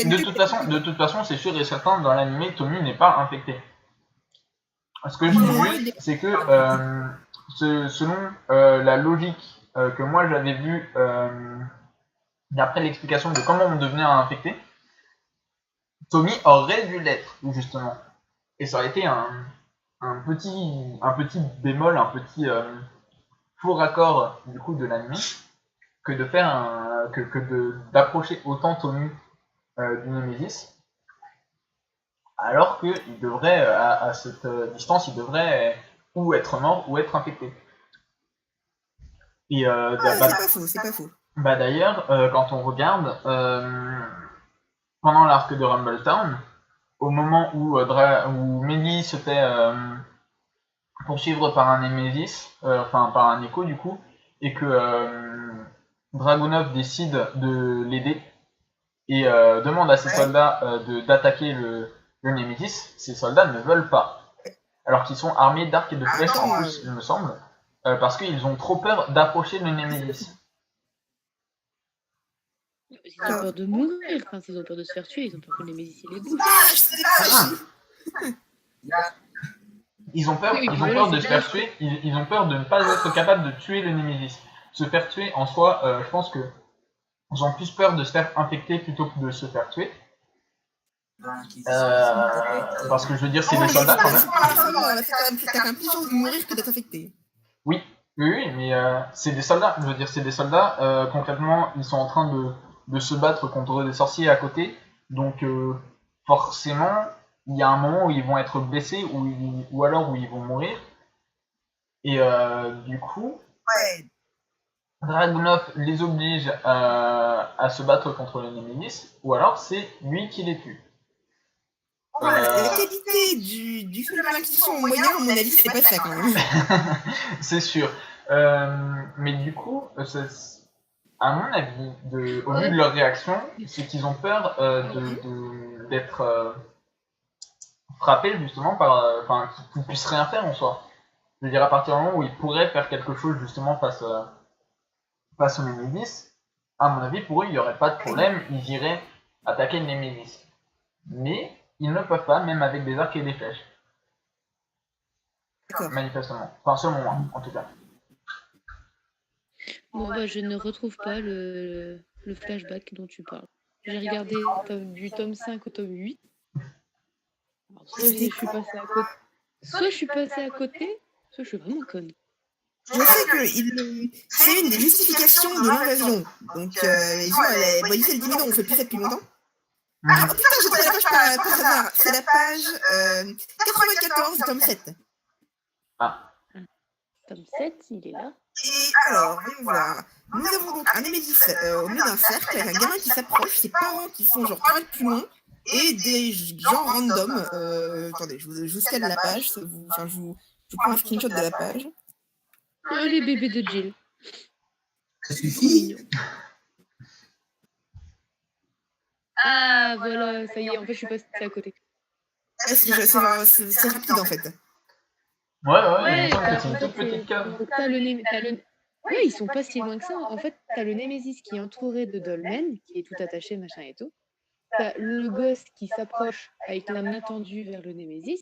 de toute façon, c'est sûr et certain, dans l'anime, Tommy n'est pas infecté. Ce que je dis, c'est que selon la logique que moi j'avais vue d'après l'explication de comment on devenait infecté, Tommy aurait dû l'être, justement. Et ça aurait été un petit bémol, un petit faux raccord du coup de l'anime, que de faire d'approcher autant Tommy du Némésis, alors qu'il devrait, à cette distance, il devrait ou être mort ou être infecté. Et c'est pas faux. Bah d'ailleurs, quand on regarde, pendant l'arc de Rumble Town, au moment où Mélie se fait poursuivre par un Némésis, enfin par un écho du coup, et que Dragunov décide de l'aider et demande à ses soldats d'attaquer le Némésis, ces soldats ne veulent pas. Alors qu'ils sont armés d'arcs et de flèches en plus, il me semble, parce qu'ils ont trop peur d'approcher le Némésis. Ils ont peur de mourir, enfin, ils ont peur de se faire tuer, ils ont peur que les Némésis les bouffent. Ils ont peur de se faire tuer, ils ont peur de ne pas être capables de tuer le Némésis. Se faire tuer en soi, je pense que ils ont plus peur de se faire infecter plutôt que de se faire tuer. Parce que je veux dire, c'est des soldats quand même. T'as quand même plus chance de mourir que d'être infecté. Oui, mais c'est des soldats. Je veux dire, c'est des soldats. Concrètement, ils sont en train de se battre contre des sorciers à côté. Donc, forcément, il y a un moment où ils vont être blessés ou alors où ils vont mourir. Et du coup, Dragunov les oblige à se battre contre le Némésis, ou alors c'est lui qui les tue. La qualité du film d'institution moyen, à mon avis, c'est pas ça quand même. C'est sûr. Mais du coup, à mon avis, au vu de leur réaction, c'est qu'ils ont peur d'être frappés justement par, qu'ils ne puissent rien faire en soi. Je veux dire, à partir du moment où ils pourraient faire quelque chose justement face au Némésis, à mon avis, pour eux, il n'y aurait pas de problème, ils iraient attaquer le Némésis. Mais ils ne peuvent pas, même avec des arcs et des flèches. Manifestement. Enfin, selon moi, en tout cas. Bon, bah, je ne retrouve pas le flashback dont tu parles. J'ai regardé du tome 5 au tome 8. Alors, soit je suis passée à côté, soit je suis vraiment conne. Je sais que c'est une des justifications de l'invasion. Donc, ils fait le dit, mais non, on fait plus ça depuis longtemps. Ah, oh putain, j'ai trouvé la page par hasard. C'est la page 94 du tome 7. Tome 7, il est là. Et alors, voyons voir. Nous avons donc un Némésis au milieu d'un cercle avec un gamin qui s'approche, ses parents qui sont genre 3 mètres plus loin, et des gens random. Attendez, je vous scanne la page. Je prends un screenshot de la page. Oh, les bébés de Jill. Ça suffit. Ah, voilà, ça y est, en fait, je suis passée à côté. C'est rapide, en fait. Ouais, c'est une toute petite cave. Ouais, ils sont pas si loin que ça. En fait, t'as le Némésis qui est entouré de dolmens, qui est tout attaché, machin et tout. T'as le gosse qui s'approche avec la main tendue vers le Némésis.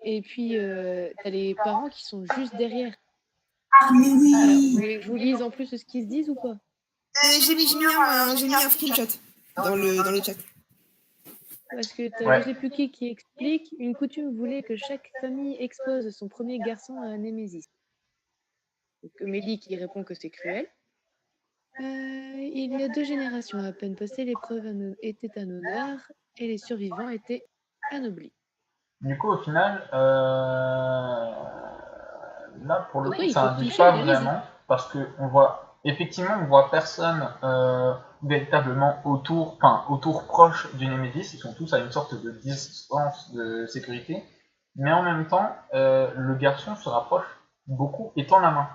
Et puis, t'as les parents qui sont juste derrière. Ah, mais oui. Alors, vous voulez que je vous lise en plus ce qu'ils se disent ou pas? J'ai mis un screenshot dans le chat. Parce que je sais plus qui explique, une coutume voulait que chaque famille expose son premier garçon à un Némésis. Donc Mélie qui répond que c'est cruel. Il y a 2 générations à peine passées, l'épreuve était un honneur et les survivants étaient anoblis. Du coup, au final, là, pour le coup, il ça faut n'indique picher, pas allez-y. vraiment, parce qu'on voit personne véritablement autour proche du Némésis, ils sont tous à une sorte de distance de sécurité, mais en même temps, le garçon se rapproche beaucoup et tend la main.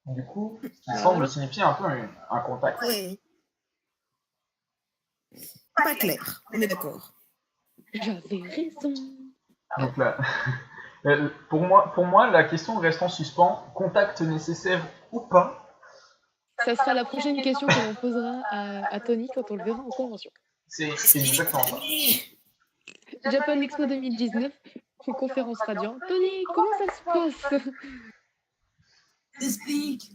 Du coup, ce qui semble signifier un peu un contact. Oui. Pas clair, on est d'accord. J'avais raison. Donc là, pour moi, la question reste en suspens. Contact nécessaire ou pas? Ça sera la prochaine question que l'on posera à Tony quand on le verra en convention. C'est exactement ça. Japan Expo 2019, conférence Radiant. Tony, comment ça se passe? Explique.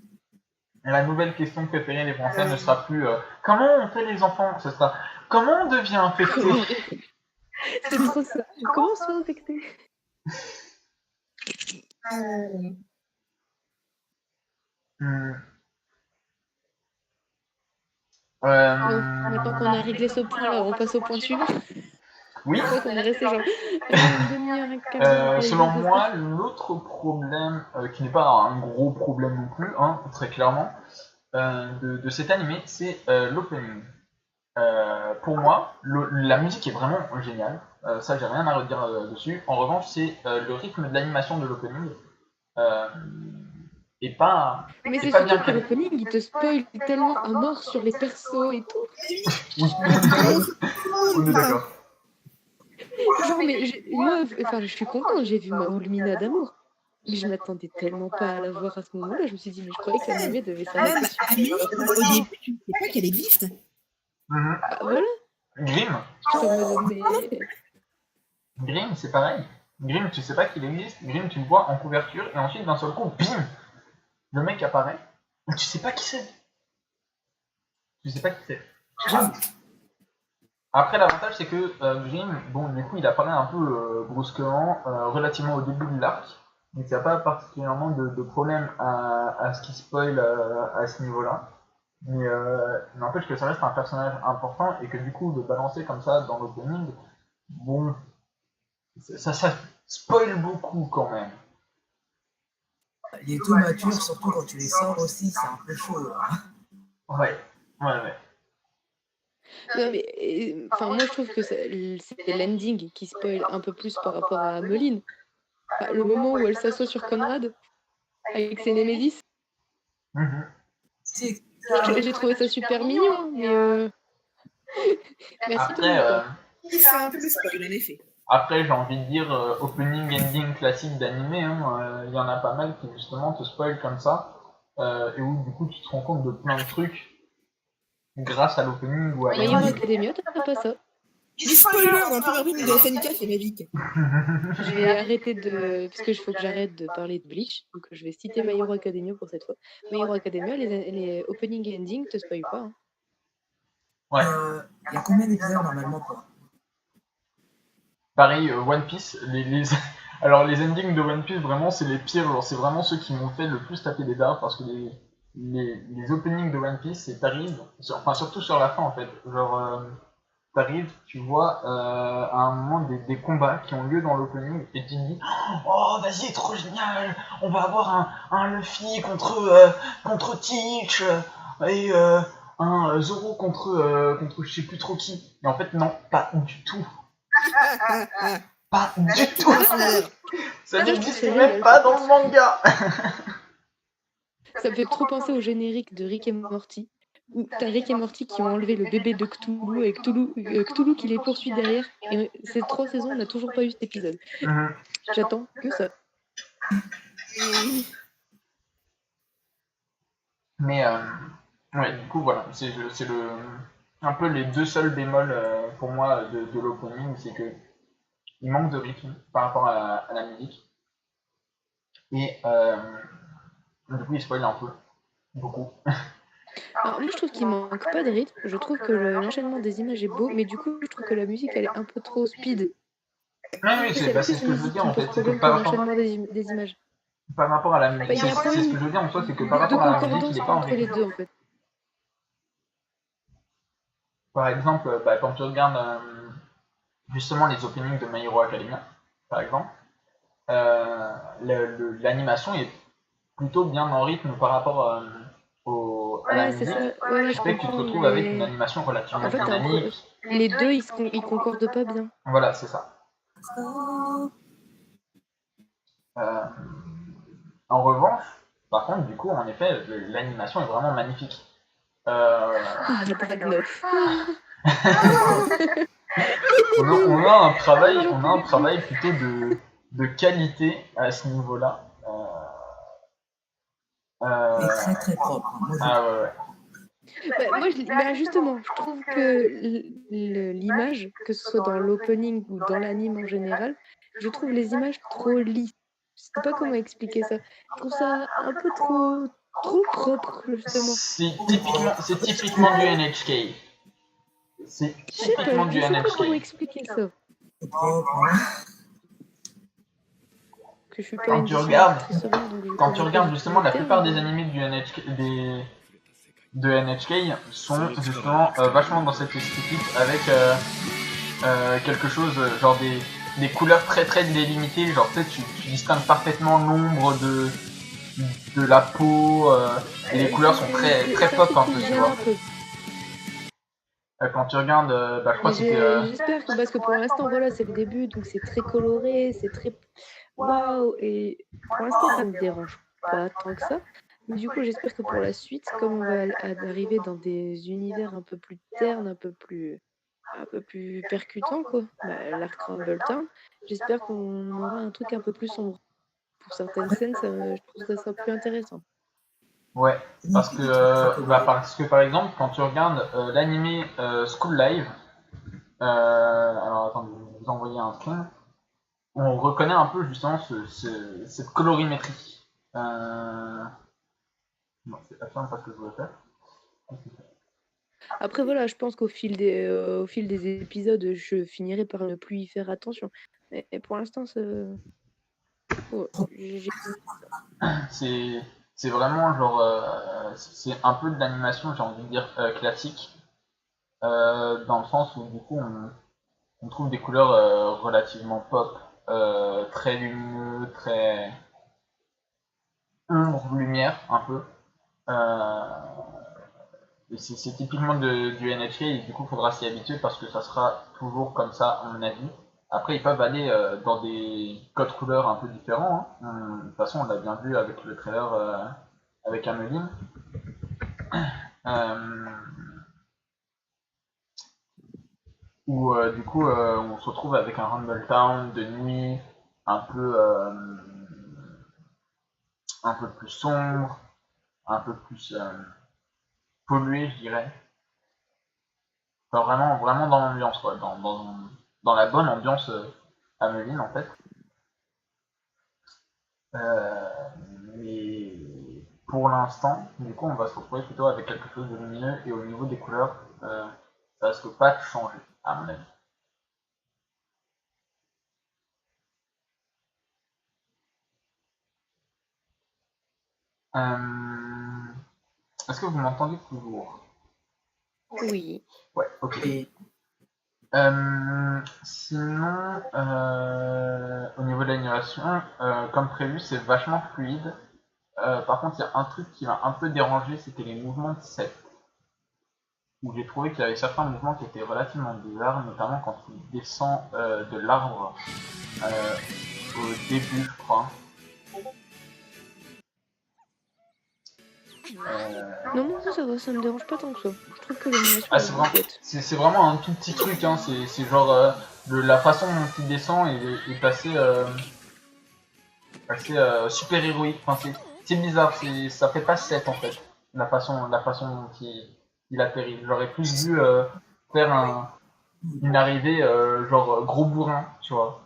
La nouvelle question préférée des Français ne sera plus comment on fait les enfants, ce sera comment on devient infecté. C'est trop ça. Comment on se fait infecter? Maintenant qu'on a réglé ce point-là, on passe au point suivant. Oui. On est resté genre une demi-heure et quart. Selon moi, l'autre problème, qui n'est pas un gros problème non plus, hein, très clairement, de cet animé, c'est l'opening. Pour moi, la musique est vraiment géniale. Ça, j'ai rien à redire dessus. En revanche, c'est le rythme de l'animation de l'opening. Et pas. Mais c'est surtout que l'opening, il te spoil tellement à mort sur les persos et tout. Oui. On est d'accord. Genre, mais moi, je suis contente, j'ai vu Maoulmina d'amour. Mais je m'attendais tellement pas à la voir à ce moment-là. Je me suis dit, mais je croyais que l'animé devait s'arrêter. Au début, tu ne sais pas qu'elle existe. Bah, voilà. Grimm. Grimm, c'est pareil. Grimm, tu sais pas qu'il existe. Grimm, tu le vois en couverture et ensuite d'un seul coup, bim, le mec apparaît. Mais tu sais pas qui c'est. Après, l'avantage, c'est que Grimm, bon, du coup, il apparaît un peu brusquement, relativement au début de l'arc. Donc, il n'y a pas particulièrement de problème à ce qui spoil à ce niveau-là. Mais n'empêche que ça reste un personnage important et que du coup, de balancer comme ça dans l'opening, bon, ça spoil beaucoup quand même. Les taux matures, surtout quand tu les sors aussi, c'est un peu chaud. Ouais. Non, mais enfin, moi je trouve que c'est l'ending qui spoil un peu plus par rapport à Meline. Enfin, le moment où elle s'assoit sur Conrad avec ses Némésis, j'ai trouvé ça super mignon, hein, mais merci tout le monde, quoi. C'est un peu le spoil, en effet. Après, j'ai envie de dire opening ending classique d'animé, hein, y en a pas mal qui justement te spoil comme ça, et où du coup tu te rends compte de plein de trucs grâce à l'opening ou à My Hero l'ending. Academia, t'as pas ça. Les spoilers dans le premier film de SNK, c'est magique. Je vais arrêter parce que faut que j'arrête de parler de Bleach, donc je vais citer My Hero Academia pour cette fois. My Hero Academia, les opening et ending te spoilent pas. Hein. Ouais. Il y a combien d'épisodes normalement pour Pareil, One Piece, alors les endings de One Piece, vraiment, c'est les pires. Genre, c'est vraiment ceux qui m'ont fait le plus taper des barres parce que les openings de One Piece, c'est t'arrives, enfin surtout sur la fin en fait. Genre, t'arrives, tu vois à un moment des combats qui ont lieu dans l'opening et tu te dis oh vas-y, trop génial, on va avoir un Luffy contre Teach et un Zoro contre je sais plus trop qui. Et en fait, non, pas du tout. Pas du tout. Ça n'existe même pas dans le manga. Ça me fait trop penser au générique de Rick et Morty, où t'as Rick et Morty qui ont enlevé le bébé de Cthulhu et Cthulhu qui les poursuit derrière. Et ces 3 saisons, on n'a toujours pas eu cet épisode. J'attends que ça. Mais ouais, du coup voilà, c'est un peu les deux seuls bémols pour moi de l'opening, c'est que il manque de rythme par rapport à la musique et du coup il spoil un peu, beaucoup. Alors moi je trouve qu'il manque pas de rythme, je trouve que l'enchaînement des images est beau, mais du coup je trouve que la musique elle est un peu trop speed. Oui, c'est la ce que je veux dire qui en me pose fait, c'est que problème que l'enchaînement des images. par rapport à la musique, Il y a un c'est problème ce que je veux dire en soi, c'est que par de rapport à la musique, il concordance n'est pas en entre les rythme. deux en fait. Par exemple, quand tu regardes justement les openings de My Hero Academia, par exemple, l'animation est plutôt bien en rythme par rapport à la musique. Ouais, Ce qui fait que tu te retrouves avec une animation relativement en fait, dynamique. les deux ils concordent pas bien. Voilà, c'est ça. En revanche, par contre, du coup, en effet, l'animation est vraiment magnifique. Dragnov. On a un travail plutôt de qualité à ce niveau-là. C'est très très propre. Ah ouais. Justement, je trouve que l'image, que ce soit dans l'opening ou dans l'anime en général, je trouve les images trop lisses. Je sais pas comment expliquer ça. Je trouve ça un peu trop propre, justement. C'est typiquement du NHK. C'est typiquement du Je sais pas comment NHK. expliquer ça. Que je suis pas Quand une tu regardes, quand tu regardes justement, la plupart des animés du NHK, de NHK sont justement vachement dans cette esthétique avec quelque chose genre des couleurs très très délimitées, genre peut-être tu distingues parfaitement l'ombre de la peau et les couleurs sont très très pop un peu, tu vois. Quand tu regardes, je crois que c'était... J'espère que, parce que pour l'instant, voilà, c'est le début, donc c'est très coloré, c'est très... Waouh. Et pour l'instant, ça me dérange pas tant que ça. Mais du coup, j'espère que pour la suite, comme on va arriver dans des univers un peu plus ternes, un peu plus percutants, quoi, l'arc Rumble Town, j'espère qu'on aura un truc un peu plus sombre. Pour certaines scènes, je trouverais ça plus intéressant. Ouais, parce que par exemple, quand tu regardes l'animé School Live, alors attendez, je vais vous envoyer un screen, on reconnaît un peu justement cette colorimétrie. Non, c'est absolument pas ce que je voulais faire. Après, voilà, je pense qu'au fil des épisodes, je finirai par ne plus y faire attention. Mais pour l'instant, c'est vraiment genre, c'est un peu de l'animation, j'ai envie de dire, classique, dans le sens où du coup on trouve des couleurs relativement pop, très lumineux, très ombre, lumière, un peu. c'est typiquement du NHK et du coup, il faudra s'y habituer parce que ça sera toujours comme ça, à mon avis. Après, ils peuvent aller dans des codes couleurs un peu différents. Hein. De toute façon, on l'a bien vu avec le trailer avec Ameline. Où du coup, on se retrouve avec un Rumble Town de nuit, un peu plus sombre, un peu plus pollué, je dirais. Enfin, vraiment dans l'ambiance, quoi, dans la bonne ambiance Ameline, en fait. Mais pour l'instant, du coup, on va se retrouver plutôt avec quelque chose de lumineux et au niveau des couleurs, ça risque pas de changer, à mon avis. Est-ce que vous m'entendez toujours? Oui. Ouais, ok. Sinon, au niveau de l'animation, comme prévu, c'est vachement fluide. Par contre, il y a un truc qui m'a un peu dérangé, c'était les mouvements de Seth. Où j'ai trouvé qu'il y avait certains mouvements qui étaient relativement bizarres, notamment quand il descend de l'arbre au début, je crois. Non, ça va, ça me dérange pas tant que ça. Je trouve que l'animation Ah, est chouette. c'est vraiment un tout petit truc, hein. C'est genre la façon dont il descend est assez super héroïque. Enfin, c'est bizarre, ça fait pas 7 en fait, la façon dont il atterrit. J'aurais plus vu faire une arrivée genre gros bourrin, tu vois,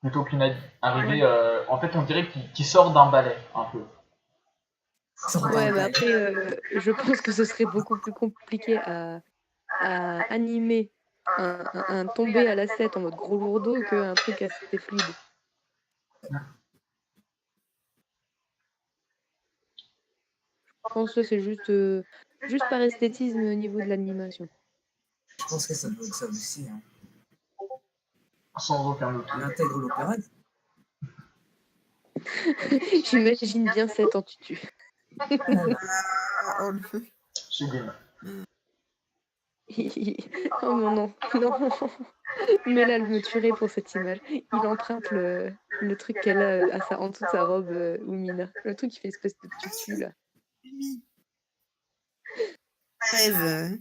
plutôt qu'une arrivée. En fait, on dirait qu'il sort d'un balai un peu. Ouais, bah après, je pense que ce serait beaucoup plus compliqué à animer un tombé à la 7 en mode gros lourdeau qu'un truc assez fluide. Je pense que c'est juste par esthétisme au niveau de l'animation. Je pense que ça doit être ça aussi. Hein. Sans aucun doute. Il intègre l'opéra. J'imagine bien 7 en tutu. Sublime. Oh mon non, non. Mélal me tuerait pour cette image. Il emprunte le truc qu'elle a en dessous de sa robe, Oumina. Le truc qui fait espèce de tutu là. Rêve.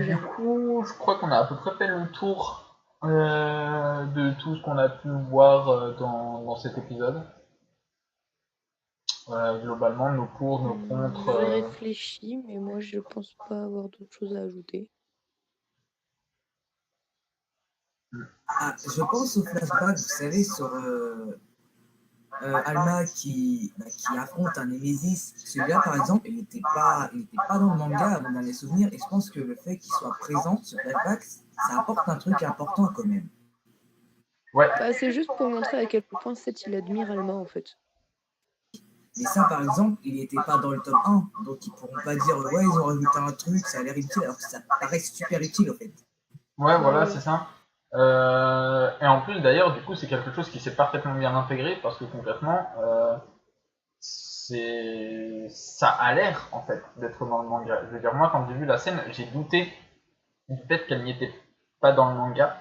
Du coup, je crois qu'on a à peu près fait le tour de tout ce qu'on a pu voir dans cet épisode. Globalement, nos pour, nos contre. Je réfléchis, mais moi je pense pas avoir d'autres choses à ajouter. Ah, je pense au flashback, vous savez, sur Alma qui affronte un Némésis. Celui-là, par exemple, il n'était pas dans le manga dans les souvenirs, et je pense que le fait qu'il soit présent sur flashback, ça apporte un truc important quand même. Ouais. Bah, c'est juste pour montrer à quel point Seth il admire Alma en fait. Mais ça, par exemple, il n'était pas dans le top 1, donc ils pourront pas dire ouais, ils ont rajouté un truc, ça a l'air utile, alors que ça paraît super utile en fait. Ouais, voilà, c'est ça. Et en plus, d'ailleurs, du coup, c'est quelque chose qui s'est parfaitement bien intégré parce que concrètement, ça a l'air en fait d'être dans le manga. Je veux dire, moi, quand j'ai vu la scène, j'ai douté du fait qu'elle n'y était pas dans le manga.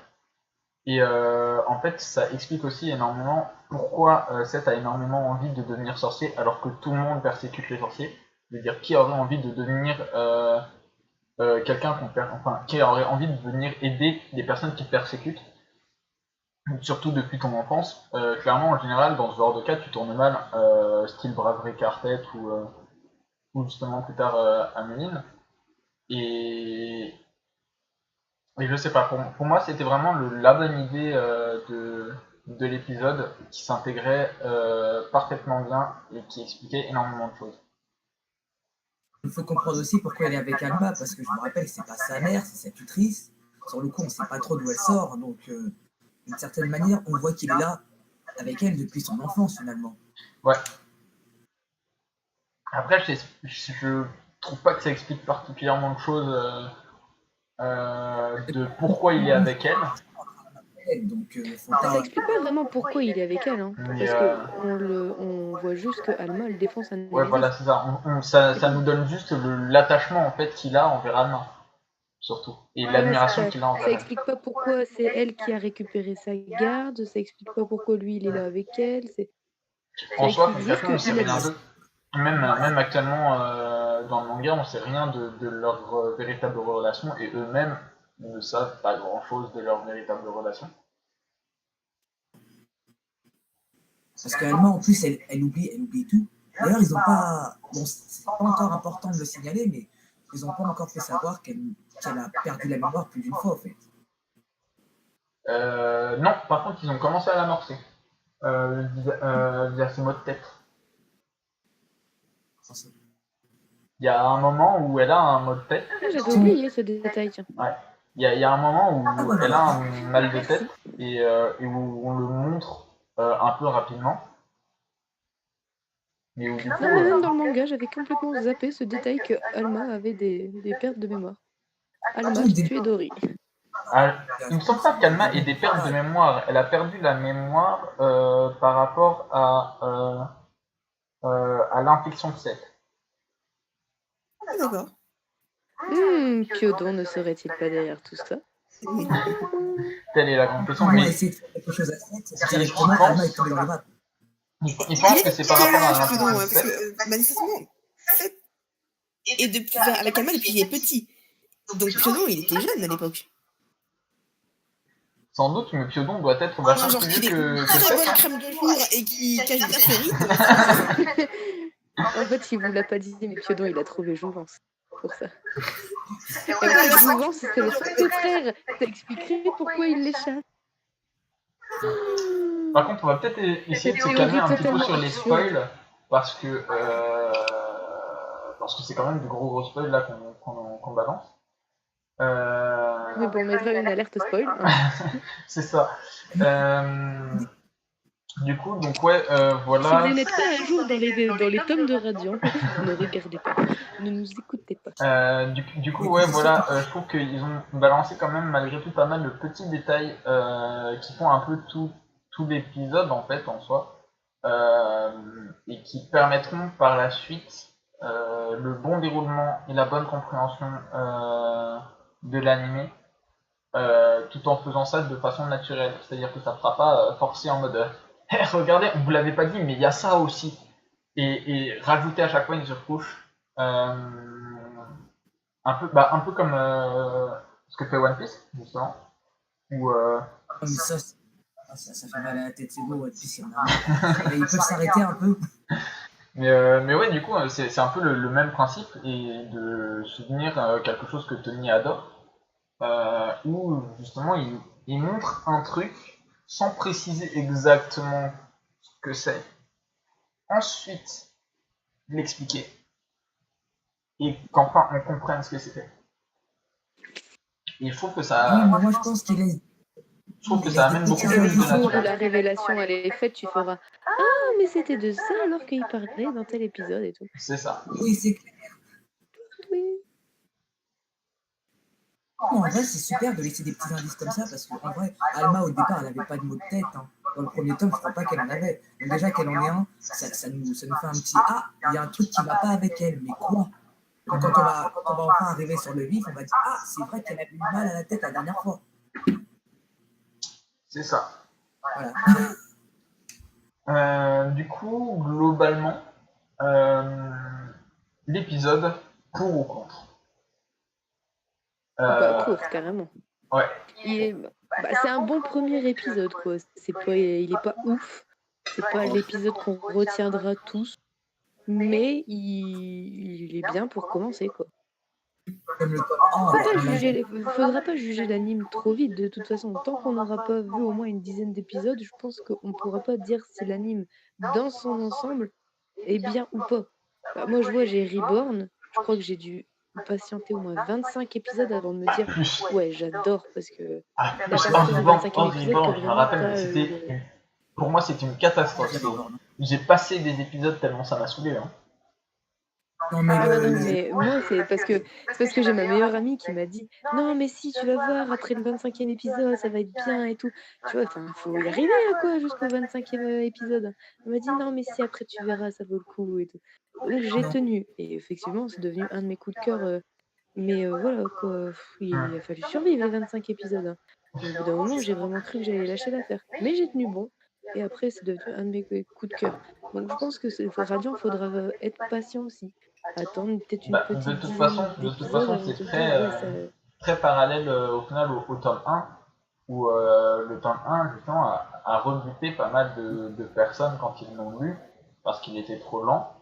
Et en fait, ça explique aussi énormément pourquoi Seth a énormément envie de devenir sorcier alors que tout le monde persécute les sorciers. Je veux dire, qui aurait envie de devenir quelqu'un qui aurait envie de venir aider des personnes qui persécutent, surtout depuis ton enfance. Clairement, en général, dans ce genre de cas, tu tournes mal, style Bravery Quartet ou justement plus tard Ameline. Et je sais pas, pour moi, c'était vraiment la bonne idée de l'épisode qui s'intégrait parfaitement bien et qui expliquait énormément de choses. Il faut comprendre aussi pourquoi elle est avec Alma, parce que je me rappelle, c'est pas sa mère, c'est sa tutrice. Sur le coup, on sait pas trop d'où elle sort, donc d'une certaine manière, on voit qu'il est là avec elle depuis son enfance finalement. Ouais. Après, je trouve pas que ça explique particulièrement de choses de pourquoi il est avec elle. tête, donc faut Ça pas... explique pas vraiment pourquoi il est avec elle, hein, Mais, parce que on voit juste que Alma elle défend sa ouais, voilà, c'est ça. Ça nous donne juste l'attachement en fait qu'il a envers Alma, surtout, et l'admiration qu'il a envers ça elle. explique pas pourquoi c'est elle qui a récupéré sa garde, ça explique pas pourquoi lui il est là avec elle. En soi, explique juste concrètement, on sait qu'il rien existe. d'eux. Même actuellement, dans le manga, on sait rien de leur véritable relation, et eux-mêmes ne savent pas grand-chose de leur véritable relation. Parce qu'Alma, en plus, elle oublie tout. D'ailleurs, ils n'ont pas... Bon, c'est pas encore important de le signaler, mais ils n'ont pas encore fait savoir qu'elle a perdu la mémoire plus d'une fois, en fait. Non, par contre, ils ont commencé à l'amorcer via ses mots de tête. Il y a un moment où elle a un mot de tête. J'avais oublié ce détail, tiens. Ouais. Il y a un moment où elle a un mal de tête et où on le montre un peu rapidement. Mais où, du coup, Non, mais même dans le manga, j'avais complètement zappé ce détail que Alma avait des pertes de mémoire. Alma qui tuait Dory. Il me semble pas qu'Alma ait des pertes de mémoire. Elle a perdu la mémoire par rapport à l'infection de sel. Ah, d'accord. Kyodon ne serait-il pas derrière tout ça? Telle est la confession. On Mais va essayer de faire quelque chose à cette. Directement, Alma est tombée dans les vagues. il pense que c'est par rapport à l'infection de parce sel. que manifestement, Seth est depuis avec Alma depuis qu'il est petit. Donc Kyodon, il était jeune à l'époque. Sans doute, mais Kyodon doit être vachement Genre plus qu'il vieux est que très bonne Seth. crème de jour et qui cache bien son rythme. En fait, il vous l'a pas dit, mais Kyodon, il a trouvé Jouvence pour ça. Et en Ouais, fait, ça- Jouvence, c'est le son de frère. Ça expliquerait pourquoi il l'échappe. Par contre, on va peut-être essayer de se Théorie calmer un petit peu totalement sur les absurde. spoils, parce que c'est quand même de gros spoils là qu'on balance. Mais bon, on mettra une alerte spoil. Hein. C'est ça. Du coup, donc ouais, voilà. Si vous n'êtes pas à jour dans les tomes de Radiant, ne regardez pas, ne nous écoutez pas. Du coup, ouais, voilà, je trouve qu'ils ont balancé quand même malgré tout pas mal de petits détails qui font un peu tout l'épisode en fait en soi, et qui permettront par la suite le bon déroulement et la bonne compréhension de l'anime, tout en faisant ça de façon naturelle. C'est-à-dire que ça ne fera pas forcer en mode regardez, on vous l'avait pas dit, mais il y a ça aussi. Et rajouter à chaque fois une surcouche. Un peu comme ce que fait One Piece, justement. Où, Mais ça fait mal à la tête, c'est beau, One Piece, il y en a. Ils peuvent s'arrêter un peu. mais ouais, du coup, c'est un peu le même principe, et de souvenir quelque chose que Tony adore, où justement il montre un truc sans préciser exactement ce que c'est, ensuite l'expliquer, et qu'enfin on comprenne ce que c'était. Et il faut que ça. Oui, mais moi je pense qu'il est. Je trouve que ça amène beaucoup Et plus le de jour où naturel. la révélation elle est faite, tu feras ah mais c'était de ça alors qu'il parlait dans tel épisode et tout. C'est ça. Oui, c'est clair. Oui. En vrai, c'est super de laisser des petits indices comme ça parce qu'en vrai, Alma au départ, elle n'avait pas de mot de tête. Hein. Dans le premier tome, je crois pas qu'elle en avait. Donc déjà qu'elle en ait un, ça nous fait un petit ah, il y a un truc qui va pas avec elle, mais quoi? Donc, quand on va enfin arriver sur le vif, on va dire ah, c'est vrai qu'elle a eu mal à la tête la dernière fois. C'est ça. Voilà. Du coup, globalement, l'épisode pour ou contre. Court carrément. Ouais. C'est un bon premier épisode quoi. Il est pas ouf. C'est pas l'épisode qu'on retiendra tous, mais il est bien pour commencer quoi. Comme le tome 1, Faudra pas juger l'anime trop vite de toute façon. Tant qu'on n'aura pas vu au moins une dizaine d'épisodes, je pense qu'on pourra pas dire si l'anime dans son ensemble est bien ou pas. Moi je vois j'ai Reborn, je crois que j'ai dû patienter au moins 25 épisodes avant de me dire ouais j'adore parce que je me rappelle, pour moi c'était une catastrophe. J'ai passé des épisodes tellement ça m'a saoulé. Hein. Non, mais mais moi, c'est parce que j'ai ma meilleure amie qui m'a dit: «Non, mais si, tu vas voir, après le 25e épisode, ça va être bien et tout». Tu vois? Enfin, faut y arriver, quoi, jusqu'au 25e épisode. Elle m'a dit: «Non, mais si, après tu verras, ça vaut le coup et tout». Donc j'ai non. tenu et effectivement, c'est devenu un de mes coups de cœur, mais voilà, quoi, il a fallu survivre les 25 épisodes, hein. Et au bout d'un moment, j'ai vraiment cru que j'allais lâcher l'affaire. Mais j'ai tenu bon et après, c'est devenu un de mes coups de cœur. Donc je pense que Radiant, faudra être patient aussi. Attendre peut-être une petite dizaine De toute d'épisodes façon, avant de c'est se dire: «Ouais, ça». très parallèle au final au tome 1, où le tome 1 justement a rebuté pas mal de personnes quand ils l'ont lu, parce qu'il était trop lent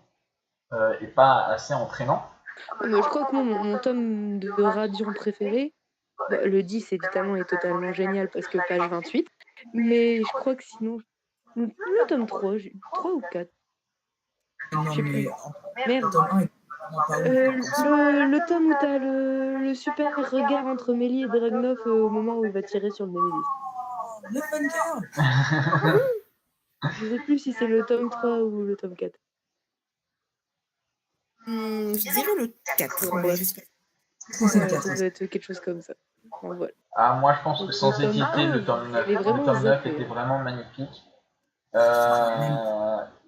et pas assez entraînant. Mais je crois que moi, mon tome de Radiant préféré, bah, le 10 évidemment est totalement génial parce que page 28, mais je crois que sinon, le tome 3, 3 ou 4, Non, je sais mais plus. Merde. le tome 1 est vraiment pas ouf. Le tome où t'as le super regard entre Mélie et Dragunov au moment où il va tirer sur le Némésis. Le fun girl. Je sais plus si c'est le tome 3 ou le tome 4. Je dirais le 4, Bon, mais bref. je sais pas. C'est le Ouais, 4. ça doit être quelque chose comme ça. Bon, voilà. Ah, moi je pense que Donc, sans le tome hésiter, 1, le tome 9, j'ai vraiment le tome 9 zappé. était vraiment magnifique.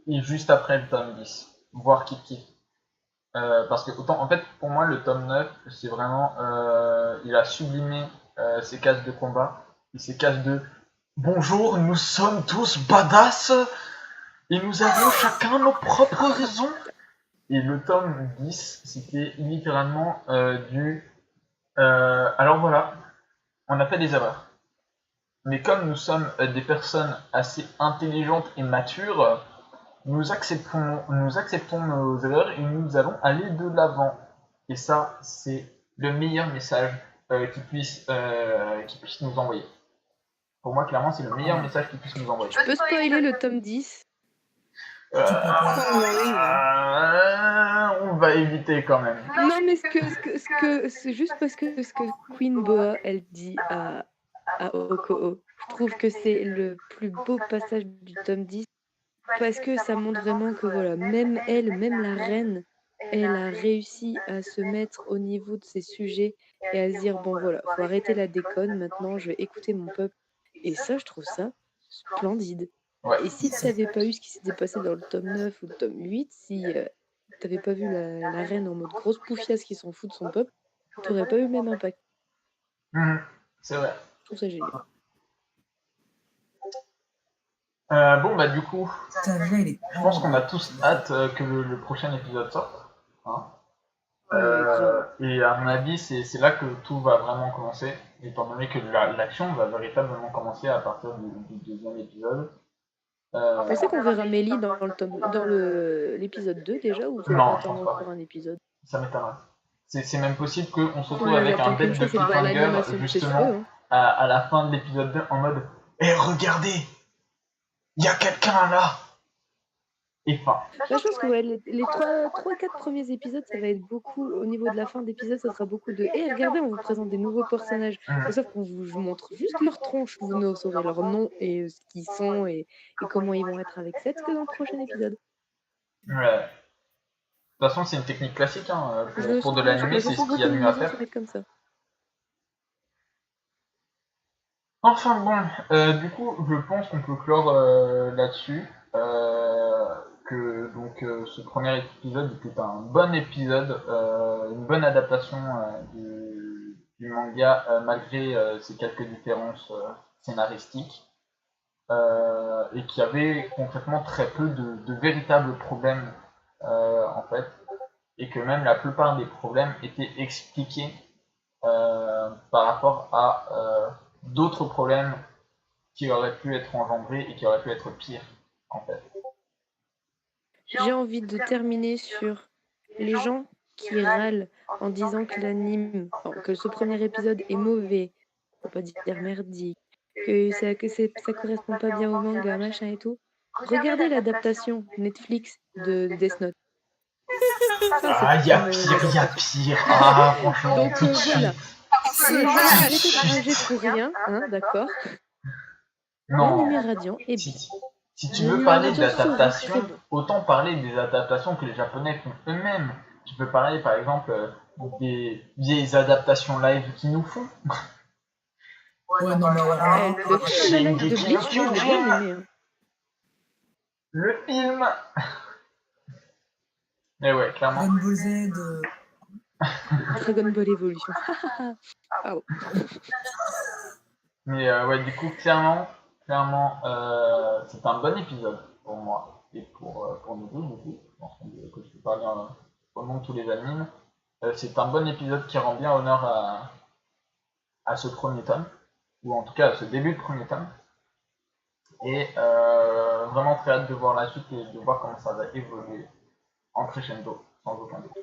Et juste après le tome 10, voire Kiki. Parce que autant, en fait, pour moi, le tome 9, c'est vraiment, il a sublimé ses cases de combat et ses cases de bonjour, nous sommes tous badass et nous avons chacun nos propres raisons. Et le tome 10, c'était littéralement alors voilà, on a fait des erreurs. Mais comme nous sommes des personnes assez intelligentes et matures, nous acceptons nos erreurs et nous allons aller de l'avant. Et ça, c'est le meilleur message qu'ils puissent nous envoyer. Pour moi, clairement, c'est le meilleur message qu'ils puissent nous envoyer. Tu peux spoiler le tome 10? On va éviter quand même. Non, mais c'est juste parce que ce que Queen Boa, elle dit à Okoo, je trouve que c'est le plus beau passage du tome 10 parce que ça montre vraiment que voilà, même elle, même la reine, elle a réussi à se mettre au niveau de ses sujets et à se dire bon voilà, faut arrêter la déconne maintenant, je vais écouter mon peuple. Et ça, je trouve ça splendide. Ouais. Et si t'avais pas eu ce qui s'était passé dans le tome 9 ou le tome 8, si t'avais pas vu la reine en mode grosse poufiasse qui s'en fout de son peuple, t'aurais pas eu le même impact. C'est vrai. Je trouve ça génial. Bon, bah du coup, je pense qu'on a tous hâte que le prochain épisode sorte. Hein. Et à mon avis, c'est là que tout va vraiment commencer, étant donné que l'action va véritablement commencer à partir du deuxième épisode. Vous pensez qu'on verra Mélie dans l'épisode 2 déjà, ou faut Non, attendre encore un épisode? Ça m'étonnerait. C'est même possible qu'on se retrouve avec un bête de c'est de voir cliffhanger l'animation de ses justement cheveux, hein. à la fin de l'épisode 2 en mode Eh regardez, il y a quelqu'un là. Et fin. Bah, je pense que ouais, les 3-4 premiers épisodes, ça va être beaucoup, au niveau de la fin d'épisode, ça sera beaucoup de Eh regardez, on vous présente des nouveaux personnages. Sauf qu'on vous montre juste leur tronche, vous ne saurez leur nom et ce qu'ils sont et comment ils vont être avec Seth que dans le prochain épisode. Ouais. De toute façon, c'est une technique classique hein, pour de l'animé, c'est ce qu'il y a de mieux à faire. Comme ça. Enfin bon, du coup, je pense qu'on peut clore là-dessus. Que donc ce premier épisode était un bon épisode, une bonne adaptation du manga malgré ses quelques différences scénaristiques et qui avait concrètement très peu de véritables problèmes en fait et que même la plupart des problèmes étaient expliqués par rapport à d'autres problèmes qui auraient pu être engendrés et qui auraient pu être pires en fait. J'ai envie de terminer sur les gens qui râlent en disant que l'anime, que ce premier épisode est mauvais, pour pas dire merdique, que ça correspond pas bien au manga, machin et tout. Regardez l'adaptation Netflix de Death Note. Il y a pire. Ah, franchement, donc tout de voilà. Arrêtez de rager pour rien, hein, d'accord. L'anime Radiant est bien. Si tu veux parler d'adaptation, autant parler des adaptations que les Japonais font eux-mêmes. petit peu pareil, par exemple, des vieilles adaptations live qui nous font. Ouais, non, mais alors. Le film de Bleach, moi, je l'ai bien aimé. Hein. Le film. Mais ouais, clairement. Dragon Ball Z. Dragon Ball Evolution. Pardon. Mais ouais, du coup, clairement, c'est un bon épisode pour moi et pour nous deux, du coup. Je pense que je peux parler au nom de tous les animes. C'est un bon épisode qui rend bien honneur à ce premier tome, ou en tout cas à ce début de premier tome. Et vraiment très hâte de voir la suite et de voir comment ça va évoluer en crescendo, sans aucun doute.